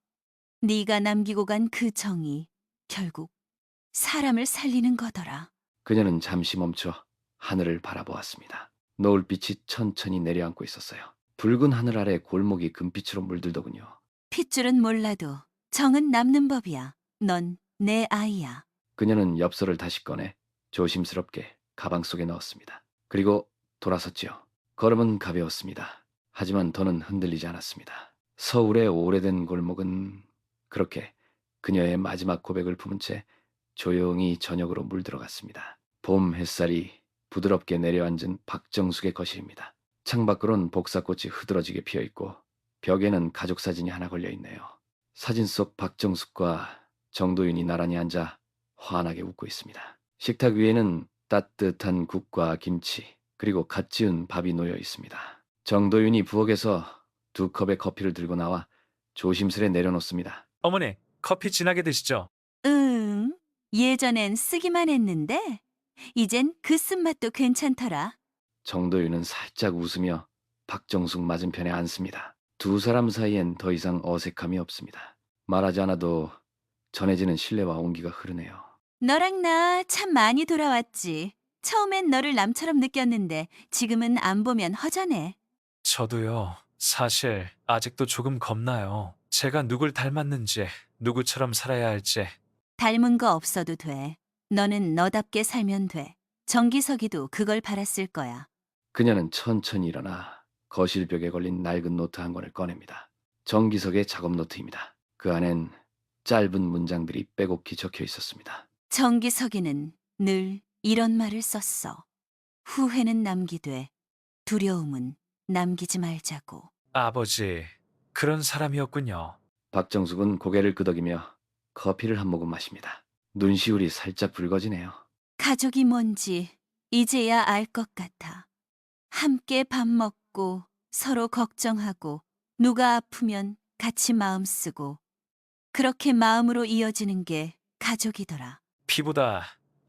B: 네가 남기고 간 그 정이 결국 사람을 살리는 거더라.
A: 그녀는 잠시 멈춰 하늘을 바라보았습니다. 노을빛이 천천히 내려앉고 있었어요. 붉은 하늘 아래 골목이 금빛으로 물들더군요.
B: 핏줄은 몰라도 정은 남는 법이야. 넌 내 아이야.
A: 그녀는 엽서를 다시 꺼내 조심스럽게 가방 속에 넣었습니다. 그리고 돌아섰지요. 걸음은 가벼웠습니다. 하지만 더는 흔들리지 않았습니다. 서울의 오래된 골목은 그렇게 그녀의 마지막 고백을 품은 채 조용히 저녁으로 물들어갔습니다. 봄 햇살이 부드럽게 내려앉은 박정숙의 거실입니다. 창밖으론 복사꽃이 흐드러지게 피어있고 벽에는 가족 사진이 하나 걸려있네요. 사진 속 박정숙과 정도윤이 나란히 앉아 환하게 웃고 있습니다. 식탁 위에는 따뜻한 국과 김치 그리고 갓 지은 밥이 놓여 있습니다. 정도윤이 부엌에서 2컵의 커피를 들고 나와 조심스레 내려놓습니다.
D: 어머니, 커피 진하게 드시죠?
B: 응, 예전엔 쓰기만 했는데 이젠 그 쓴맛도 괜찮더라.
A: 정도윤은 살짝 웃으며 박정숙 맞은편에 앉습니다. 두 사람 사이엔 더 이상 어색함이 없습니다. 말하지 않아도 전해지는 신뢰와 온기가 흐르네요.
B: 너랑 나 참 많이 돌아왔지. 처음엔 너를 남처럼 느꼈는데 지금은 안 보면 허전해.
D: 저도요. 사실 아직도 조금 겁나요. 제가 누굴 닮았는지, 누구처럼 살아야 할지.
B: 닮은 거 없어도 돼. 너는 너답게 살면 돼. 정기석이도 그걸 바랐을 거야.
A: 그녀는 천천히 일어나 거실 벽에 걸린 낡은 노트 한 권을 꺼냅니다. 정기석의 작업 노트입니다. 그 안엔 짧은 문장들이 빼곡히 적혀 있었습니다.
B: 정기석이는 늘 이런 말을 썼어. 후회는 남기되 두려움은 남기지 말자고.
D: 아버지, 그런 사람이었군요.
A: 박정숙은 고개를 끄덕이며 커피를 한 모금 마십니다. 눈시울이 살짝 붉어지네요.
B: 가족이 뭔지 이제야 알 것 같아. 함께 밥 먹고 서로 걱정하고 누가 아프면 같이 마음 쓰고 그렇게 마음으로 이어지는 게 가족이더라.
D: 피보다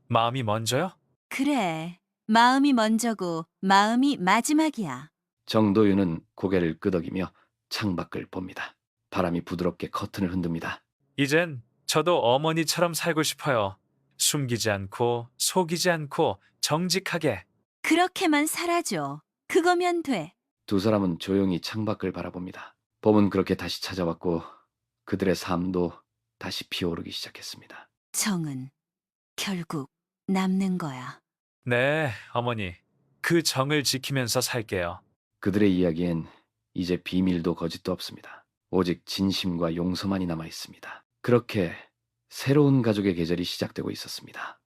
D: 마음이 먼저요?
B: 그래, 마음이 먼저고 마음이 마지막이야.
A: 정도윤은 고개를 끄덕이며 창밖을 봅니다. 바람이 부드럽게 커튼을 흔듭니다.
D: 이젠 저도 어머니처럼 살고 싶어요. 숨기지 않고, 속이지 않고, 정직하게.
B: 그렇게만 살아줘. 그거면 돼.
A: 두 사람은 조용히 창밖을 바라봅니다. 봄은 그렇게 다시 찾아왔고 그들의 삶도 다시 피어오르기 시작했습니다.
B: 정은 결국 남는 거야.
D: 네, 어머니. 그 정을 지키면서 살게요.
A: 그들의 이야기엔 이제 비밀도 거짓도 없습니다. 오직 진심과 용서만이 남아 있습니다. 그렇게 새로운 가족의 계절이 시작되고 있었습니다.